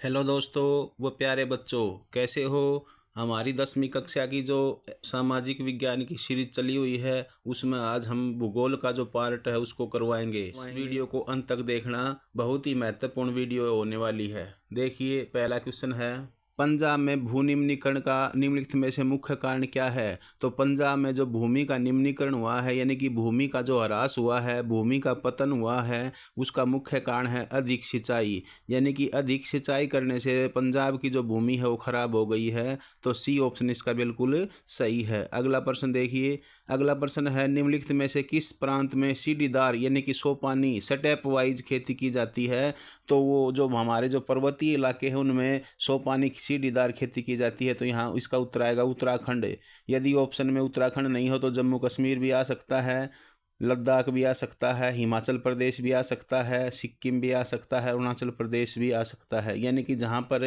Hello दोस्तों व प्यारे बच्चों, कैसे हो। हमारी 10वीं कक्षा की जो सामाजिक विज्ञान की सीरीज चली हुई है उसमें आज हम भूगोल का जो पार्ट है उसको करवाएंगे। इस वीडियो को अंत तक देखना, बहुत ही महत्वपूर्ण वीडियो होने वाली है। देखिए, पहला क्वेश्चन है, पंजाब में भू निम्नीकरण का निम्नलिखित में से मुख्य कारण क्या है। तो पंजाब में जो भूमि का निम्नीकरण हुआ है, यानी कि भूमि का जो ह्रास हुआ है, भूमि का पतन हुआ है, उसका मुख्य कारण है अधिक सिंचाई। यानी कि अधिक सिंचाई करने से पंजाब की जो भूमि है वो खराब हो गई है। तो सी ऑप्शन इसका बिल्कुल सही है। अगला प्रश्न देखिए, अगला प्रश्न है, निम्नलिखित में से किस प्रांत में सीढ़ीदार यानी कि सोपानी स्टेप वाइज खेती की जाती है। तो वो जो हमारे जो पर्वतीय इलाके हैं उनमें सोपानी सीढ़ीदार खेती की जाती है। तो यहाँ इसका उत्तर आएगा उत्तराखंड। यदि ऑप्शन में उत्तराखंड नहीं हो तो जम्मू कश्मीर भी आ सकता है, लद्दाख भी आ सकता है, हिमाचल प्रदेश भी आ सकता है, सिक्किम भी आ सकता है, अरुणाचल प्रदेश भी आ सकता है। यानी कि जहाँ पर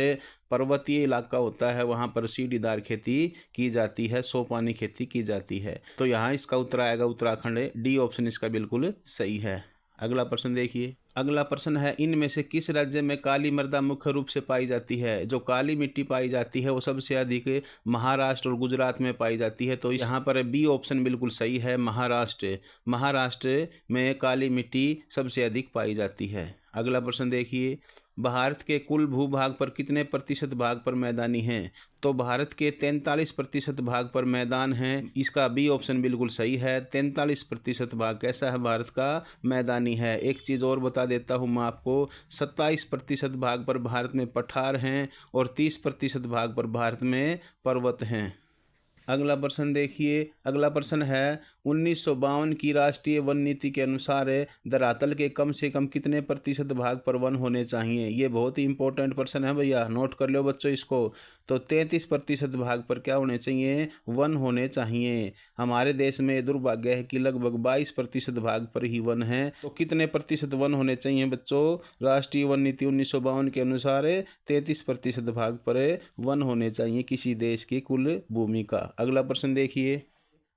पर्वतीय इलाका होता है वहाँ पर सीढ़ीदार खेती की जाती है, सोपानी खेती की जाती है। तो यहाँ इसका उत्तर आएगा उत्तराखंड। डी ऑप्शन इसका बिल्कुल सही है। अगला प्रश्न देखिए, अगला प्रश्न है, इनमें से किस राज्य में काली मृदा मुख्य रूप से पाई जाती है। जो काली मिट्टी पाई जाती है वो सबसे अधिक महाराष्ट्र और गुजरात में पाई जाती है। तो यहाँ पर बी ऑप्शन बिल्कुल सही है, महाराष्ट्र। महाराष्ट्र में काली मिट्टी सबसे अधिक पाई जाती है। अगला प्रश्न देखिए, भारत के कुल भूभाग पर कितने प्रतिशत भाग पर मैदानी हैं। तो भारत के 43% भाग पर मैदान हैं। इसका बी ऑप्शन बिल्कुल सही है। 43% भाग कैसा है, भारत का मैदानी है। एक चीज़ और बता देता हूँ मैं आपको, 27% भाग पर भारत में पठार हैं और 30% भाग पर भारत में पर्वत हैं। अगला प्रश्न देखिए, अगला प्रश्न है, 1952 की राष्ट्रीय वन नीति के अनुसार धरातल के कम से कम कितने प्रतिशत भाग पर वन होने चाहिए। ये बहुत ही इंपॉर्टेंट प्रश्न है भैया, नोट कर लो बच्चों इसको। तो 33% भाग पर क्या होने चाहिए, वन होने चाहिए। हमारे देश में दुर्भाग्य है कि लगभग 22% भाग पर ही वन है। तो कितने प्रतिशत वन होने चाहिए बच्चों, राष्ट्रीय वन नीति 1952 के अनुसार 33% भाग पर वन होने चाहिए किसी देश की कुल भूमि का। अगला प्रश्न देखिए,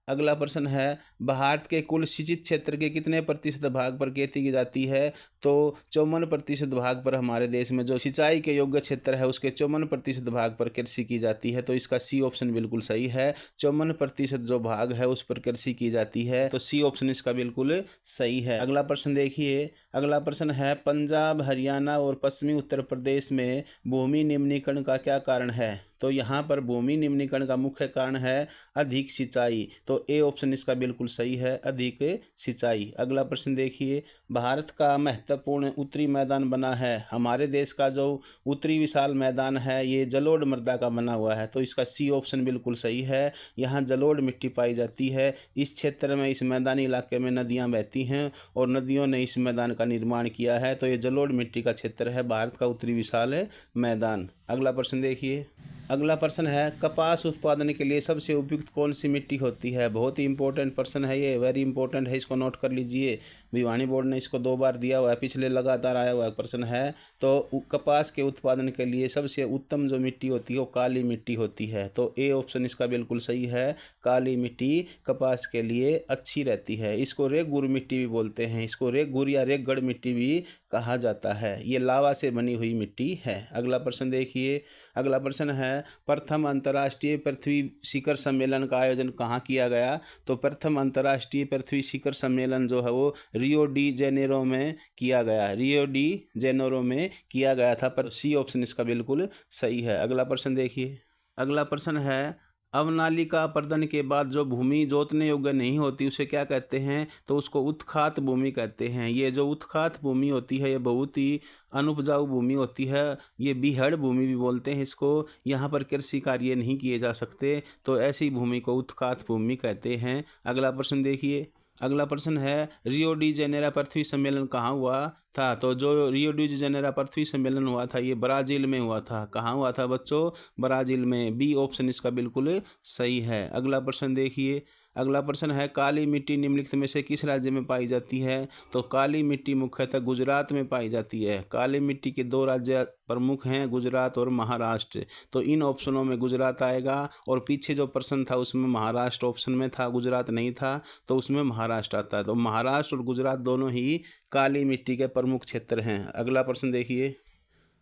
अगला प्रश्न है, भारत के कुल सिंचित क्षेत्र के कितने प्रतिशत भाग पर खेती की जाती है। तो 54% भाग पर हमारे देश में जो सिंचाई के योग्य क्षेत्र है उसके 54% भाग पर कृषि की जाती है। तो इसका सी ऑप्शन बिल्कुल सही है। 54% जो भाग है उस पर कृषि की जाती है। तो सी ऑप्शन इसका बिल्कुल सही है। अगला प्रश्न देखिए, अगला प्रश्न है, पंजाब, हरियाणा और पश्चिमी उत्तर प्रदेश में भूमि निम्नीकरण का क्या कारण है। तो यहाँ पर भूमि निम्नीकरण का मुख्य कारण है अधिक सिंचाई। तो ए ऑप्शन इसका बिल्कुल सही है, अधिक सिंचाई। अगला प्रश्न देखिए, भारत का महत्वपूर्ण उत्तरी मैदान बना है। हमारे देश का जो उत्तरी विशाल मैदान है ये जलोढ़ मृदा का बना हुआ है। तो इसका सी ऑप्शन बिल्कुल सही है। यहाँ जलोढ़ मिट्टी पाई जाती है। इस क्षेत्र में, इस मैदानी इलाके में नदियाँ बहती हैं और नदियों ने इस मैदान का निर्माण किया है। तो ये जलोढ़ मिट्टी का क्षेत्र है भारत का उत्तरी विशाल मैदान। अगला प्रश्न देखिए, अगला प्रश्न है, कपास उत्पादन के लिए सबसे उपयुक्त कौन सी मिट्टी होती है। बहुत ही इंपॉर्टेंट प्रश्न है ये, वेरी इंपॉर्टेंट है, इसको नोट कर लीजिए। भिवानी बोर्ड ने इसको 2 बार दिया हुआ है, पिछले लगातार आया हुआ प्रश्न है। तो कपास के उत्पादन के लिए सबसे उत्तम जो मिट्टी होती है वो काली मिट्टी होती है। तो ए ऑप्शन इसका बिल्कुल सही है, काली मिट्टी कपास के लिए अच्छी रहती है। इसको रेगुर मिट्टी भी बोलते हैं, इसको रेगुर या रेगगढ़ मिट्टी भी कहा जाता है। ये लावा से बनी हुई मिट्टी है। अगला प्रश्न देखिए, अगला प्रश्न है, प्रथम अंतर्राष्ट्रीय पृथ्वी शिखर सम्मेलन का आयोजन कहाँ किया गया। तो प्रथम अंतर्राष्ट्रीय पृथ्वी शिखर सम्मेलन जो है वो रियो डी जेनेरो में किया गया, रियो डी जेनेरो में किया गया था। पर सी ऑप्शन इसका बिल्कुल सही है। अगला प्रश्न देखिए, अगला प्रश्न है, अवनालिका अपर्दन के बाद जो भूमि जोतने योग्य नहीं होती उसे क्या कहते हैं। तो उसको उत्खात भूमि कहते हैं। ये जो उत्खात भूमि होती है ये बहुत ही अनुपजाऊ भूमि होती है। ये बीहड़ भूमि भी बोलते हैं इसको। यहाँ पर कृषि कार्य नहीं किए जा सकते, तो ऐसी भूमि को उत्खात भूमि कहते हैं। अगला प्रश्न देखिए, अगला प्रश्न है, रियो डी जेनेरो पृथ्वी सम्मेलन कहाँ हुआ था। तो जो रियो डी जेनेरो पृथ्वी सम्मेलन हुआ था ये ब्राज़ील में हुआ था। कहाँ हुआ था बच्चों, ब्राज़ील में। बी ऑप्शन इसका बिल्कुल सही है। अगला प्रश्न देखिए, अगला प्रश्न है, काली मिट्टी निम्नलिखित में से किस राज्य में पाई जाती है। तो काली मिट्टी मुख्यतः गुजरात में पाई जाती है। काली मिट्टी के 2 राज्य प्रमुख हैं, गुजरात और महाराष्ट्र। तो इन ऑप्शनों में गुजरात आएगा, और पीछे जो प्रश्न था उसमें महाराष्ट्र ऑप्शन में था, गुजरात नहीं था, तो उसमें महाराष्ट्र आता है। तो महाराष्ट्र और गुजरात दोनों ही काली मिट्टी के प्रमुख क्षेत्र हैं। अगला प्रश्न देखिए,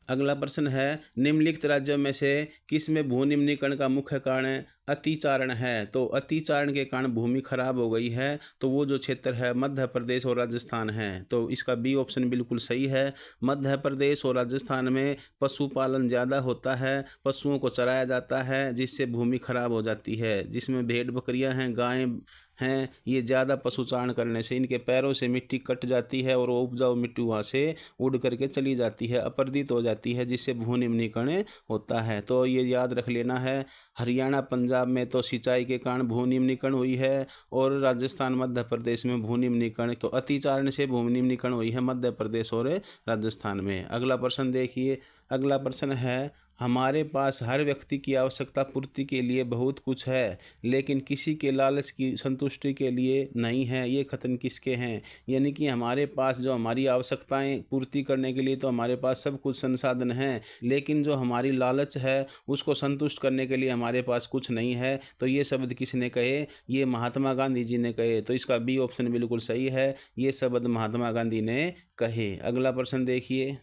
अगला प्रश्न है, निम्नलिखित राज्यों में से किस में भू निम्नीकरण का मुख्य कारण अतिचारण है? तो अतिचारण के कारण भूमि खराब हो गई है, तो वो जो क्षेत्र है मध्य प्रदेश और राजस्थान है। तो इसका बी ऑप्शन बिल्कुल सही है। मध्य प्रदेश और राजस्थान में पशुपालन ज़्यादा होता है, पशुओं को चराया जाता है, जिससे भूमि खराब हो जाती है। जिसमें भेड़ बकरियां हैं, गायें हैं, ये ज़्यादा पशुचारण करने से इनके पैरों से मिट्टी कट जाती है और वो उपजाऊ मिट्टी वहाँ से उड़ करके चली जाती है, अपरदित हो जाती है, जिससे भू निम्नीकरण होता है। तो ये याद रख लेना है। हरियाणा पंजाब में तो सिंचाई के कारण भू निम्नीकरण हुई है और राजस्थान मध्य प्रदेश में भू निम्नीकरण, तो अतिचारण से भू निम्नीकरण हुई है मध्य प्रदेश और राजस्थान में। अगला प्रश्न देखिए। अगला प्रश्न है, हमारे पास हर व्यक्ति की आवश्यकता पूर्ति के लिए बहुत कुछ है, लेकिन किसी के लालच की संतुष्टि के लिए नहीं है। ये कथन किसके हैं? यानी कि हमारे पास जो हमारी आवश्यकताएं पूर्ति करने के लिए तो हमारे पास सब कुछ संसाधन हैं, लेकिन जो हमारी लालच है उसको संतुष्ट करने के लिए हमारे पास कुछ नहीं है। तो ये शब्द किसने कहे? ये महात्मा गांधी जी ने कहे। तो इसका बी ऑप्शन बिल्कुल सही है, ये शब्द महात्मा गांधी ने कहे। अगला प्रश्न देखिए।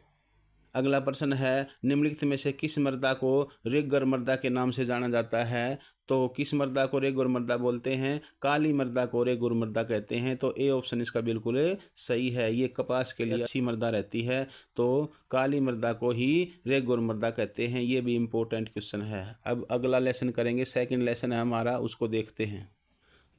अगला प्रश्न है, निम्नलिखित में से किस मृदा को रेगुर मृदा के नाम से जाना जाता है? तो किस मृदा को रेगुर मृदा बोलते हैं? काली मृदा को रेगुर मृदा कहते हैं। तो ए ऑप्शन इसका बिल्कुल सही है। ये कपास के लिए अच्छी मृदा रहती है, तो काली मृदा को ही रेगुर मृदा कहते हैं। ये भी इम्पोर्टेंट क्वेश्चन है। अब अगला लेसन करेंगे, सेकंड लेसन है हमारा, उसको देखते हैं।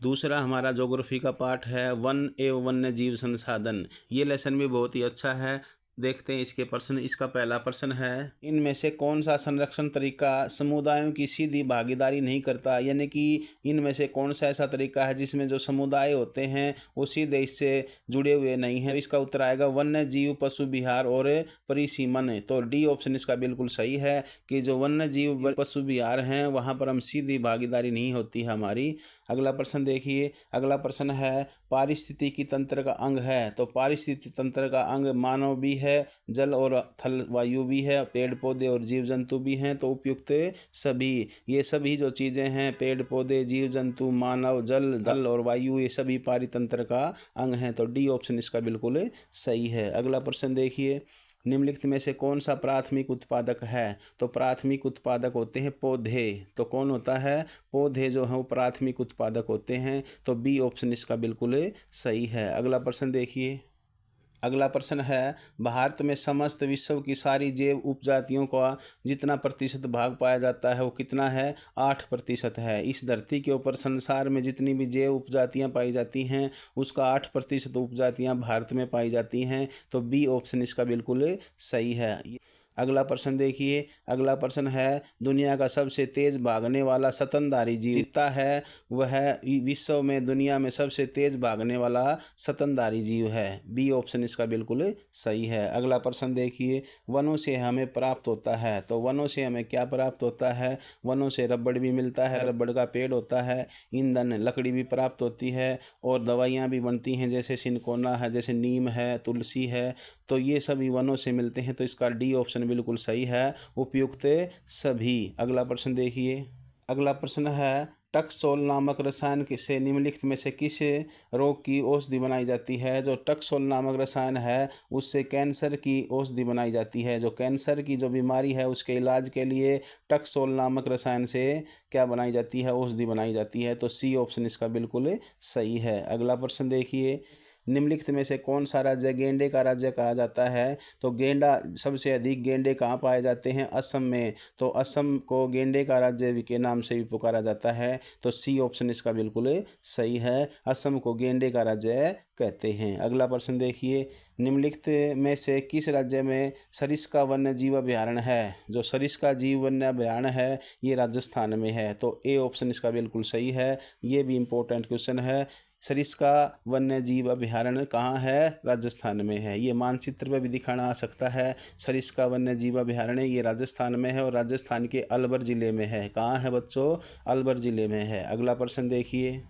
दूसरा हमारा ज्योग्राफी का पार्ट है वन एवं वन्य जीव संसाधन। ये लेसन भी बहुत ही अच्छा है। देखते हैं इसके प्रश्न। इसका पहला प्रश्न है, इनमें से कौन सा संरक्षण तरीका समुदायों की सीधी भागीदारी नहीं करता? यानी कि इनमें से कौन सा ऐसा तरीका है जिसमें जो समुदाय होते हैं वो सीधे इससे जुड़े हुए नहीं हैं? इसका उत्तर आएगा वन्य जीव, पशु विहार और परिसीमन। तो डी ऑप्शन इसका बिल्कुल सही है कि जो वन्य जीव, पशु विहार हैं वहाँ पर हम सीधी भागीदारी नहीं होती है हमारी। अगला प्रश्न देखिए। अगला प्रश्न है, पारिस्थितिकी तंत्र का अंग है। तो पारिस्थितिकी तंत्र का अंग मानव भी है, जल और थल वायु भी है, पेड़ पौधे और जीव जंतु भी हैं। तो उपयुक्त सभी, ये सभी जो चीज़ें हैं, पेड़ पौधे, जीव जंतु, मानव, जल, थल और वायु, ये सभी पारितंत्र का अंग हैं। तो डी ऑप्शन इसका बिल्कुल सही है। अगला प्रश्न देखिए। निम्नलिखित में से कौन सा प्राथमिक उत्पादक है? तो प्राथमिक उत्पादक होते हैं पौधे। तो कौन होता है? पौधे जो हैं वो प्राथमिक उत्पादक होते हैं। तो बी ऑप्शन इसका बिल्कुल सही है। अगला प्रश्न देखिए। अगला प्रश्न है, भारत में समस्त विश्व की सारी जैव उपजातियों का जितना प्रतिशत भाग पाया जाता है वो कितना है? 8% है। इस धरती के ऊपर संसार में जितनी भी जैव उपजातियां पाई जाती हैं उसका 8% उपजातियां भारत में पाई जाती हैं। तो बी ऑप्शन इसका बिल्कुल सही है। अगला प्रश्न देखिए। अगला प्रश्न है, दुनिया का सबसे तेज भागने वाला स्तनधारी जीव चीता है, वह विश्व में दुनिया में सबसे तेज भागने वाला स्तनधारी जीव है। बी ऑप्शन इसका बिल्कुल सही है। अगला प्रश्न देखिए। वनों से हमें प्राप्त होता है। तो वनों से हमें क्या प्राप्त होता है? वनों से रबड़ भी मिलता है, रबड़ का पेड़ होता है, ईंधन लकड़ी भी प्राप्त होती है और दवाइयाँ भी बनती हैं, जैसे सिनकोना है, जैसे नीम है, तुलसी है। तो ये सभी वनों से मिलते हैं। तो इसका डी ऑप्शन बिल्कुल सही है, उपयुक्त सभी। अगला प्रश्न देखिए। अगला प्रश्न है, टकसोल नामक रसायन से निम्नलिखित में से किस रोग की औषधि बनाई जाती है? जो टकसोल नामक रसायन है उससे कैंसर की औषधि बनाई जाती है। जो कैंसर की जो बीमारी है उसके इलाज के लिए टकसोल नामक रसायन से क्या बनाई जाती है? औषधि बनाई जाती है। तो सी ऑप्शन इसका बिल्कुल सही है। अगला प्रश्न देखिए। निम्नलिखित में से कौन सा राज्य गेंडे का राज्य कहा जाता है? तो गेंडा, सबसे अधिक गेंडे कहाँ पाए जाते हैं? असम में। तो असम को गेंडे का राज्य के नाम से भी पुकारा जाता है। तो सी ऑप्शन इसका बिल्कुल सही है, असम को गेंडे का राज्य कहते हैं। अगला प्रश्न देखिए। निम्नलिखित में से किस राज्य में सरिस्का वन्य जीव अभयारण्य है? जो सरिस्का जीव वन्य अभयारण्य है ये राजस्थान में है। तो ए ऑप्शन इसका बिल्कुल सही है। ये भी इम्पोर्टेंट क्वेश्चन है। सरिस्का वन्य जीव अभयारण्य कहाँ है? राजस्थान में है। ये मानचित्र में भी दिखाना आ सकता है। सरिस्का वन्य जीव अभयारण्य ये राजस्थान में है और राजस्थान के अलवर जिले में है। कहाँ है बच्चों? अलवर जिले में है। अगला प्रश्न देखिए।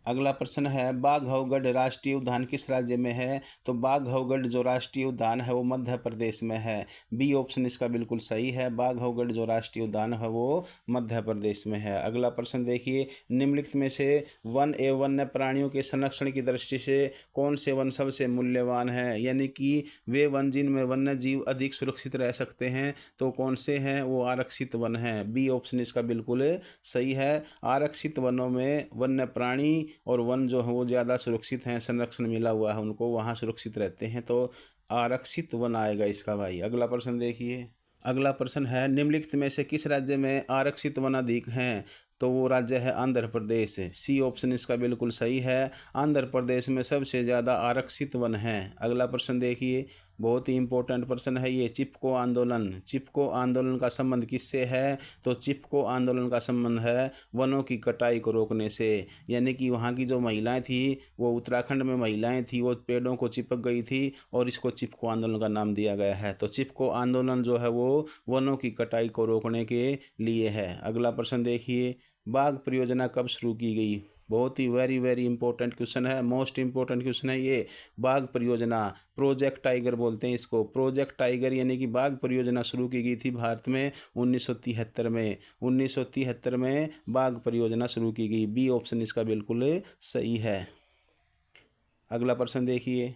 अगला प्रश्न है, बाघवगढ़ राष्ट्रीय उद्यान किस राज्य में है? तो बाघवगढ़ जो राष्ट्रीय उद्यान है वो मध्य प्रदेश में है। बी ऑप्शन इसका बिल्कुल सही है। बाघवगढ़ जो राष्ट्रीय उद्यान है वो मध्य प्रदेश में है। अगला प्रश्न देखिए, निम्नलिखित में से वन एवं वन्य प्राणियों के संरक्षण की दृष्टि से कौन से वन सबसे मूल्यवान है? यानी कि वे वन जिनमें वन्य जीव अधिक सुरक्षित रह सकते हैं, तो कौन से हैं? वो आरक्षित वन हैं। बी ऑप्शन इसका बिल्कुल सही है। आरक्षित वनों में वन्य प्राणी और वन जो है वो ज़्यादा सुरक्षित हैं, संरक्षण मिला हुआ है उनको, वहाँ सुरक्षित रहते हैं, तो आरक्षित वन आएगा इसका भाई। अगला प्रश्न देखिए, अगला प्रश्न है, निम्नलिखित में से किस राज्य में आरक्षित वन अधिक हैं? तो वो राज्य है आंध्र प्रदेश। सी ऑप्शन इसका बिल्कुल सही है। आंध्र प्रदेश में सबसे ज़्यादा आरक्षित वन हैं। अगला प्रश्न देखिए, बहुत ही इंपॉर्टेंट प्रश्न है ये। चिपको आंदोलन, चिपको आंदोलन का संबंध किससे है? तो चिपको आंदोलन का संबंध है वनों की कटाई को रोकने से। यानी कि वहाँ की जो महिलाएं थी, वो उत्तराखंड में महिलाएं थी, वो पेड़ों को चिपक गई थी और इसको चिपको आंदोलन का नाम दिया गया है। तो चिपको आंदोलन जो है वो वनों की कटाई को रोकने के लिए है। अगला प्रश्न देखिए, बाघ परियोजना कब शुरू की गई? बहुत ही वेरी वेरी इंपॉर्टेंट क्वेश्चन है, मोस्ट इंपॉर्टेंट क्वेश्चन है ये। बाघ परियोजना, प्रोजेक्ट टाइगर बोलते हैं इसको, प्रोजेक्ट टाइगर, यानी कि बाघ परियोजना शुरू की गई थी भारत में 1973 में। 1973 में बाघ परियोजना शुरू की गई। बी ऑप्शन इसका बिल्कुल सही है। अगला प्रश्न देखिए,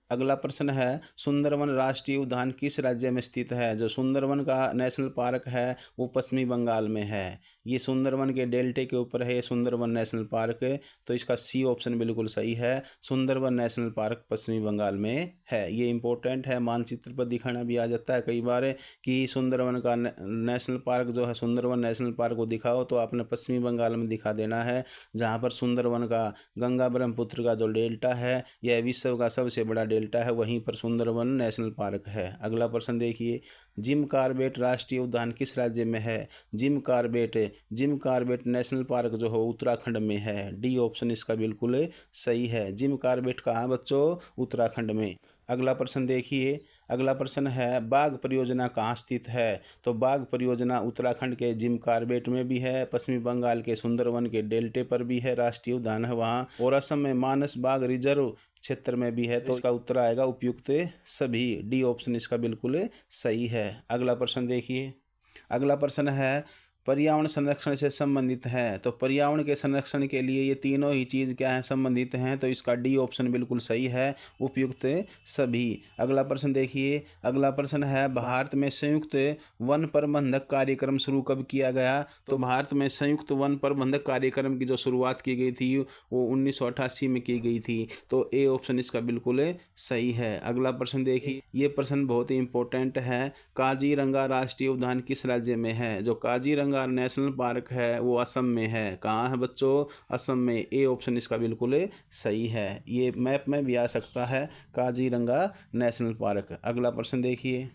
अगला प्रश्न है, सुंदरवन राष्ट्रीय उद्यान किस राज्य में स्थित है? जो सुंदरवन का नेशनल पार्क है वो पश्चिमी बंगाल में है। ये सुंदरवन के डेल्टे के ऊपर है, सुंदरवन नेशनल पार्क, तो इसका सी ऑप्शन बिल्कुल सही है। सुंदरवन नेशनल पार्क पश्चिमी बंगाल में है। ये इंपॉर्टेंट है, मानचित्र पर दिखाना भी आ जाता है कई बार कि सुंदरवन का नेशनल पार्क जो है, सुंदरवन नेशनल पार्क को दिखाओ, तो आपने पश्चिमी बंगाल में दिखा देना है, जहाँ पर सुंदरवन का गंगा ब्रह्मपुत्र का जो डेल्टा है, यह विश्व का सबसे बड़ा डेल्टा है, वहीं पर सुंदरवन नेशनल पार्क है। अगला प्रश्न देखिए, जिम कॉर्बेट राष्ट्रीय उद्यान किस राज्य में है? जिम कॉर्बेट नेशनल पार्क जो है उत्तराखंड में है। डी ऑप्शन इसका बिल्कुल सही है। जिम कॉर्बेट कहाँ बच्चों? उत्तराखंड में। अगला प्रश्न देखिए, अगला प्रश्न है, बाघ परियोजना कहाँ स्थित है? तो बाघ परियोजना उत्तराखंड के जिम कॉर्बेट में भी है, पश्चिमी बंगाल के सुंदरवन के डेल्टे पर भी है, राष्ट्रीय उद्यान है वहाँ, और असम में मानस बाघ रिजर्व क्षेत्र में भी है। तो इसका उत्तर आएगा उपयुक्त सभी। डी ऑप्शन इसका बिल्कुल सही है। अगला प्रश्न देखिए, अगला प्रश्न है, पर्यावरण संरक्षण से संबंधित है। तो पर्यावरण के संरक्षण के लिए ये तीनों ही चीज़ क्या है? संबंधित हैं। तो इसका डी ऑप्शन बिल्कुल सही है, उपयुक्त सभी। अगला प्रश्न देखिए, अगला प्रश्न है, भारत में संयुक्त वन प्रबंधक कार्यक्रम शुरू कब किया गया? तो भारत में संयुक्त वन प्रबंधक कार्यक्रम की जो शुरुआत की गई थी वो 1988 में की गई थी। तो ए ऑप्शन इसका बिल्कुल सही है। अगला प्रश्न देखिए, ये प्रश्न बहुत ही इंपॉर्टेंट है, काजीरंगा राष्ट्रीय उद्यान किस राज्य में है? जो काजीरंगा नेशनल पार्क है वो असम में है। कहाँ है बच्चों? असम में। ए ऑप्शन इसका बिल्कुल सही है। ये मैप में भी आ सकता है, काजीरंगा नेशनल पार्क। अगला प्रश्न देखिए,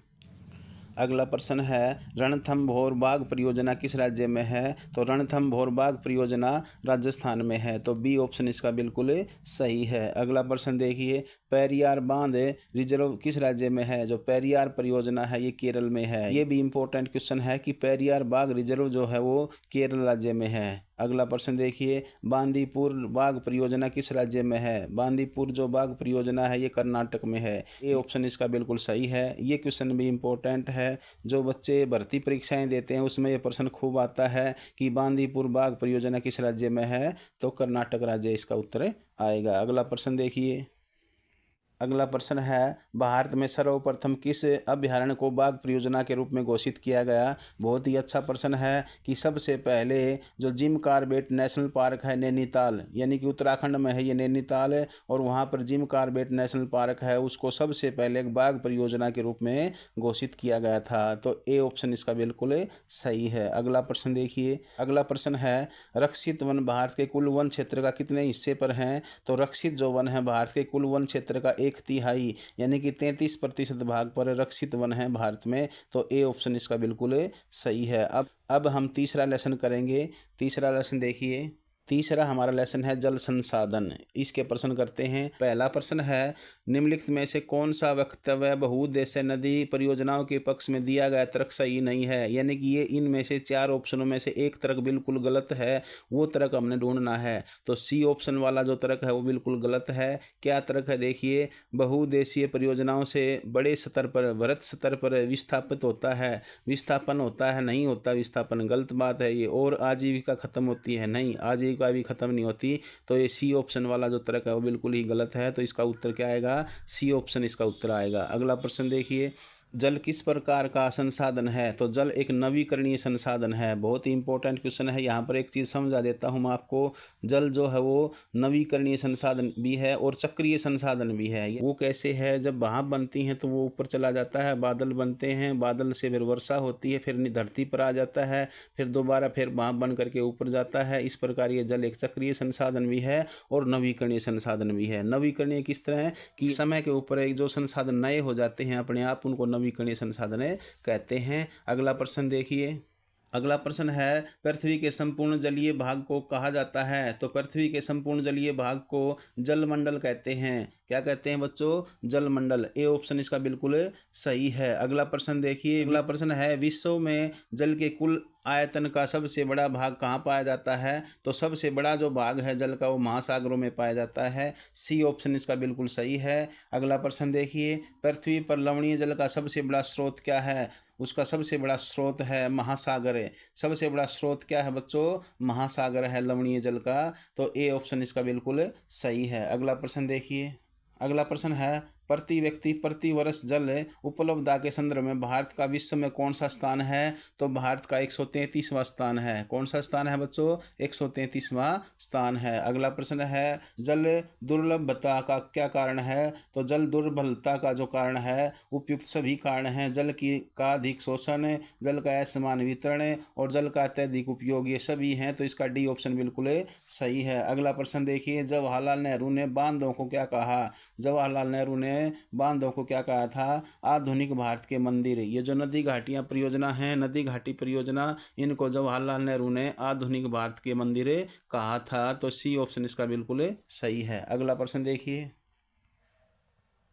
अगला प्रश्न है, रणथंभौर बाघ परियोजना किस राज्य में है? तो रणथंभौर बाघ परियोजना राजस्थान में है। तो बी ऑप्शन इसका बिल्कुल सही है। अगला प्रश्न देखिए, पेरियार बांध रिजर्व किस राज्य में है? जो पेरियार परियोजना है ये केरल में है। ये भी इंपॉर्टेंट क्वेश्चन है कि पेरियार बाघ रिजर्व जो है वो केरल राज्य में है। अगला प्रश्न देखिए, बांदीपुर बाघ परियोजना किस राज्य में है? बांदीपुर जो बाघ परियोजना है ये कर्नाटक में है। ये ऑप्शन इसका बिल्कुल सही है। ये क्वेश्चन भी इंपॉर्टेंट है, जो बच्चे भर्ती परीक्षाएं देते हैं उसमें ये प्रश्न खूब आता है कि बांदीपुर बाघ परियोजना किस राज्य में है? तो कर्नाटक राज्य इसका उत्तर आएगा। अगला प्रश्न देखिए, अगला प्रश्न है, भारत में सर्वप्रथम किस अभ्यारण्य को बाघ परियोजना के रूप में घोषित किया गया? बहुत ही अच्छा प्रश्न है कि सबसे पहले जो जिम कॉर्बेट नेशनल पार्क है नैनीताल, यानी कि उत्तराखंड में है ये नैनीताल है, और वहाँ पर जिम कॉर्बेट नेशनल पार्क है, उसको सबसे पहले एक बाघ परियोजना के रूप में घोषित किया गया था। तो ए ऑप्शन इसका बिल्कुल सही है। अगला प्रश्न देखिए, अगला प्रश्न है, रक्षित वन भारत के कुल वन क्षेत्र का कितने हिस्से पर हैं? तो रक्षित जो वन है भारत के कुल वन क्षेत्र का 1/3 यानी कि 33% भाग पर रक्षित वन है भारत में। तो ए ऑप्शन इसका बिल्कुल सही है। अब हम तीसरा लेसन करेंगे। तीसरा लेसन देखिए, तीसरा हमारा लेसन है जल संसाधन। इसके प्रश्न करते हैं। पहला प्रश्न है, निम्नलिखित में से कौन सा वक्तव्य बहुउद्देश्य नदी परियोजनाओं के पक्ष में दिया गया तर्क सही नहीं है। यानी कि ये इनमें से 4 ऑप्शनों में से एक तर्क बिल्कुल गलत है, वो तर्क हमने ढूंढना है। तो सी ऑप्शन वाला जो तर्क है वो बिल्कुल गलत है। क्या तर्क है देखिए, बहुउद्देशीय परियोजनाओं से बड़े स्तर पर, वृहत स्तर पर विस्थापित होता है, विस्थापन होता है, नहीं होता विस्थापन, गलत बात है ये। और आजीविका खत्म होती है, नहीं, आजीविका भी खत्म नहीं होती। तो ये सी ऑप्शन वाला जो तर्क है वो बिल्कुल ही गलत है। तो इसका उत्तर क्या आएगा, सी ऑप्शन इसका उत्तर आएगा। अगला प्रश्न देखिए, जल किस प्रकार का संसाधन है। तो जल एक नवीकरणीय संसाधन है। बहुत ही इंपॉर्टेंट क्वेश्चन है। यहाँ पर एक चीज़ समझा देता हूँ मैं आपको, जल जो है वो नवीकरणीय संसाधन भी है और चक्रीय संसाधन भी है। वो कैसे है, जब भाप बनती हैं तो वो ऊपर चला जाता है, बादल बनते हैं, बादल से फिर वर्षा होती है, फिर धरती पर आ जाता है, फिर दोबारा फिर भाप बन करके ऊपर जाता है। इस प्रकार ये जल एक चक्रीय संसाधन भी है और नवीकरणीय संसाधन भी है। नवीकरणीय किस तरह है कि समय के ऊपर एक जो संसाधन नए हो जाते हैं अपने आप, उनको नवीकरणीय संसाधन कहते हैं। अगला प्रश्न देखिए। अगला प्रश्न है, पृथ्वी के संपूर्ण जलीय भाग को कहा जाता है। तो पृथ्वी के संपूर्ण जलीय भाग को जलमंडल कहते हैं। क्या कहते हैं बच्चों, जलमंडल। ए ऑप्शन इसका बिल्कुल सही है। अगला प्रश्न देखिए। अगला प्रश्न है, विश्व में जल के कुल आयतन का सबसे बड़ा भाग कहाँ पाया जाता है। तो सबसे बड़ा जो भाग है जल का वो महासागरों में पाया जाता है। सी ऑप्शन इसका बिल्कुल सही है। अगला प्रश्न देखिए, पृथ्वी पर लवणीय जल का सबसे बड़ा स्रोत क्या है। उसका सबसे बड़ा स्रोत है महासागर है। सबसे बड़ा स्रोत क्या है बच्चों, महासागर है लवणीय जल का। तो ए ऑप्शन इसका बिल्कुल सही है। अगला प्रश्न देखिए। अगला प्रश्न है, प्रति व्यक्ति प्रति वर्ष जल उपलब्धता के संदर्भ में भारत का विश्व में कौन सा स्थान है। तो भारत का 133वां स्थान है। कौन सा स्थान है बच्चों, 133वां स्थान है। अगला प्रश्न है, जल दुर्लभता का क्या कारण है। तो जल दुर्बलता का जो कारण है, उपयुक्त सभी कारण हैं। जल की का अधिक शोषण, जल का असमान वितरण और जल का अत्यधिक उपयोग, ये सभी हैं। तो इसका डी ऑप्शन बिल्कुल सही है। अगला प्रश्न देखिए, जवाहरलाल नेहरू ने बांधों को क्या कहा। जवाहरलाल नेहरू ने बांधों को क्या कहा था, आधुनिक भारत के मंदिर। ये जो नदी घाटियां परियोजना है, नदी घाटी परियोजना, इनको जवाहरलाल नेहरू ने आधुनिक भारत के मंदिर कहा था। तो सी ऑप्शन इसका बिल्कुल सही है। अगला प्रश्न देखिए।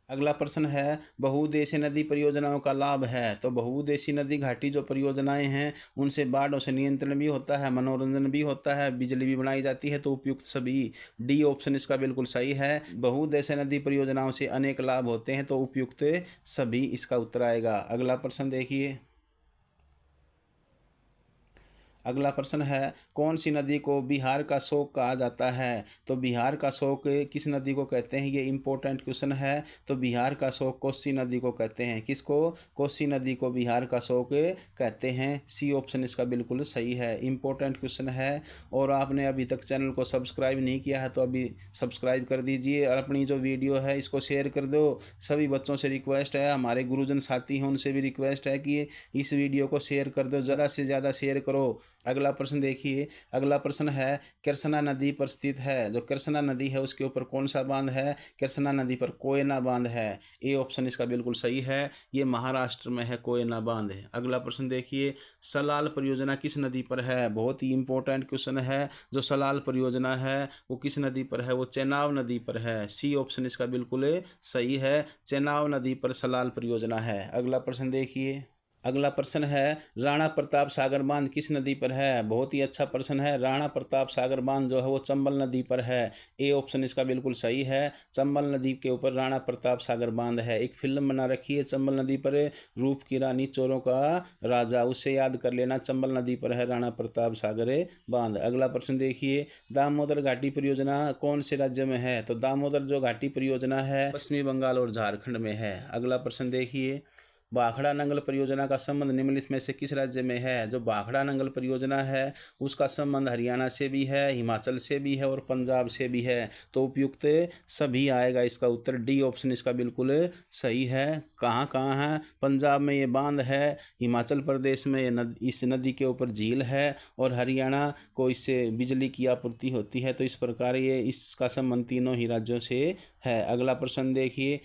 अगला प्रश्न है, बहुउद्देशीय नदी परियोजनाओं का लाभ है। तो बहुउद्देशीय नदी घाटी जो परियोजनाएं हैं उनसे बाढ़ों से नियंत्रण भी होता है, मनोरंजन भी होता है, बिजली भी बनाई जाती है। तो उपयुक्त सभी, डी ऑप्शन इसका बिल्कुल सही है। बहुउद्देशीय नदी परियोजनाओं से अनेक लाभ होते हैं। तो उपयुक्त सभी इसका उत्तर आएगा। अगला प्रश्न देखिए। अगला प्रश्न है, कौन सी नदी को बिहार का शोक कहा जाता है। तो बिहार का शोक किस नदी को कहते हैं, ये इंपॉर्टेंट क्वेश्चन है। तो बिहार का शोक कोसी नदी को कहते हैं। किसको, कोसी नदी को बिहार का शोक कहते हैं। सी ऑप्शन इसका बिल्कुल सही है। इंपॉर्टेंट क्वेश्चन है। और आपने अभी तक चैनल को सब्सक्राइब नहीं किया है तो अभी सब्सक्राइब कर दीजिए और अपनी जो वीडियो है इसको शेयर कर दो। सभी बच्चों से रिक्वेस्ट है, हमारे गुरुजन साथी हैं उनसे भी रिक्वेस्ट है कि इस वीडियो को शेयर कर दो, ज़्यादा से ज़्यादा शेयर करो। अगला प्रश्न देखिए। अगला प्रश्न है, कृष्णा नदी पर स्थित है। जो कृष्णा नदी है उसके ऊपर कौन सा बांध है। कृष्णा नदी पर कोयना बांध है। ए ऑप्शन इसका बिल्कुल सही है। ये महाराष्ट्र में है, कोयना बांध है। अगला प्रश्न देखिए, सलाल परियोजना किस नदी पर है। बहुत ही इंपॉर्टेंट क्वेश्चन है। जो सलाल परियोजना है वो किस नदी पर है, वो चेनाब नदी पर है। सी ऑप्शन इसका बिल्कुल सही है। चेनाब नदी पर सलाल परियोजना है। अगला प्रश्न देखिए। अगला प्रश्न है, राणा प्रताप सागर बांध किस नदी पर है। बहुत ही अच्छा प्रश्न है। राणा प्रताप सागर बांध जो है वो चंबल नदी पर है। ए ऑप्शन इसका बिल्कुल सही है। चंबल नदी के ऊपर राणा प्रताप सागर बांध है। एक फिल्म बना रखी है चंबल नदी पर, रूप की रानी चोरों का राजा, उससे याद कर लेना। चंबल नदी पर है राणा प्रताप सागर बांध। अगला प्रश्न देखिए, दामोदर घाटी परियोजना कौन से राज्य में है। तो दामोदर जो घाटी परियोजना है पश्चिमी बंगाल और झारखंड में है। अगला प्रश्न देखिए, भाखड़ा नंगल परियोजना का संबंध निम्नलिखित में से किस राज्य में है। जो भाखड़ा नंगल परियोजना है उसका संबंध हरियाणा से भी है, हिमाचल से भी है और पंजाब से भी है। तो उपयुक्त सभी आएगा इसका उत्तर। डी ऑप्शन इसका बिल्कुल सही है। कहाँ कहाँ है, पंजाब में ये बांध है, हिमाचल प्रदेश में ये इस नदी के ऊपर झील है और हरियाणा को इससे बिजली की आपूर्ति होती है। तो इस प्रकार ये इसका संबंध तीनों ही राज्यों से है। अगला प्रश्न देखिए,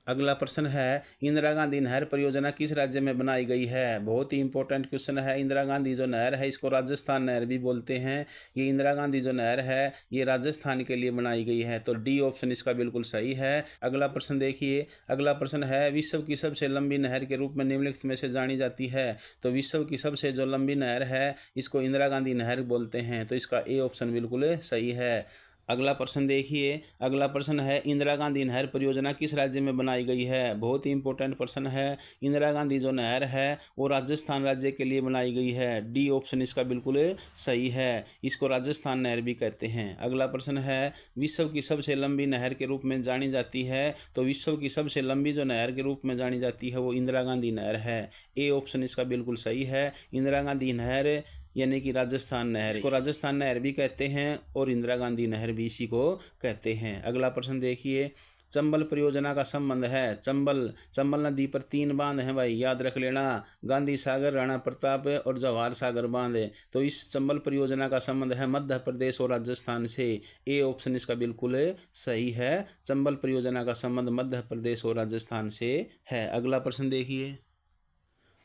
अगला प्रश्न है, इंदिरा गांधी नहर परियोजना किस राज्य में बनाई गई है? बहुत ही इंपॉर्टेंट क्वेश्चन है। इंदिरा गांधी जो नहर है इसको राजस्थान नहर भी बोलते हैं। ये इंदिरा गांधी जो नहर है ये राजस्थान के लिए बनाई गई है, तो डी ऑप्शन इसका बिल्कुल सही है। अगला प्रश्न देखिए, अगला प्रश्न है, विश्व की सबसे लंबी नहर के रूप में निम्नलिखित में से जानी जाती है? तो विश्व की सबसे जो लंबी नहर है इसको इंदिरा गांधी नहर बोलते हैं, तो इसका ए ऑप्शन बिल्कुल सही है। अगला प्रश्न देखिए, अगला प्रश्न है, इंदिरा गांधी नहर परियोजना किस राज्य में बनाई गई है? बहुत ही इंपॉर्टेंट प्रश्न है। इंदिरा गांधी जो नहर है वो राजस्थान राज्य के लिए बनाई गई है, डी ऑप्शन इसका बिल्कुल सही है। इसको राजस्थान नहर भी कहते हैं। अगला प्रश्न है, विश्व की सबसे लंबी नहर के रूप में जानी जाती है? तो विश्व की सबसे लंबी जो नहर के रूप में जानी जाती है वो इंदिरा गांधी नहर है, ए ऑप्शन इसका बिल्कुल सही है। इंदिरा गांधी नहर यानी कि राजस्थान नहर, इसको राजस्थान नहर भी कहते हैं और इंदिरा गांधी नहर भी इसी को कहते हैं। अगला प्रश्न देखिए, चंबल परियोजना का संबंध है, चंबल नदी पर 3 बांध हैं भाई, याद रख लेना, गांधी सागर, राणा प्रताप और जवाहर सागर बांध। तो इस चंबल परियोजना का संबंध है मध्य प्रदेश और राजस्थान से, ए ऑप्शन इसका बिल्कुल सही है। चंबल परियोजना का संबंध मध्य प्रदेश और राजस्थान से है। अगला प्रश्न देखिए,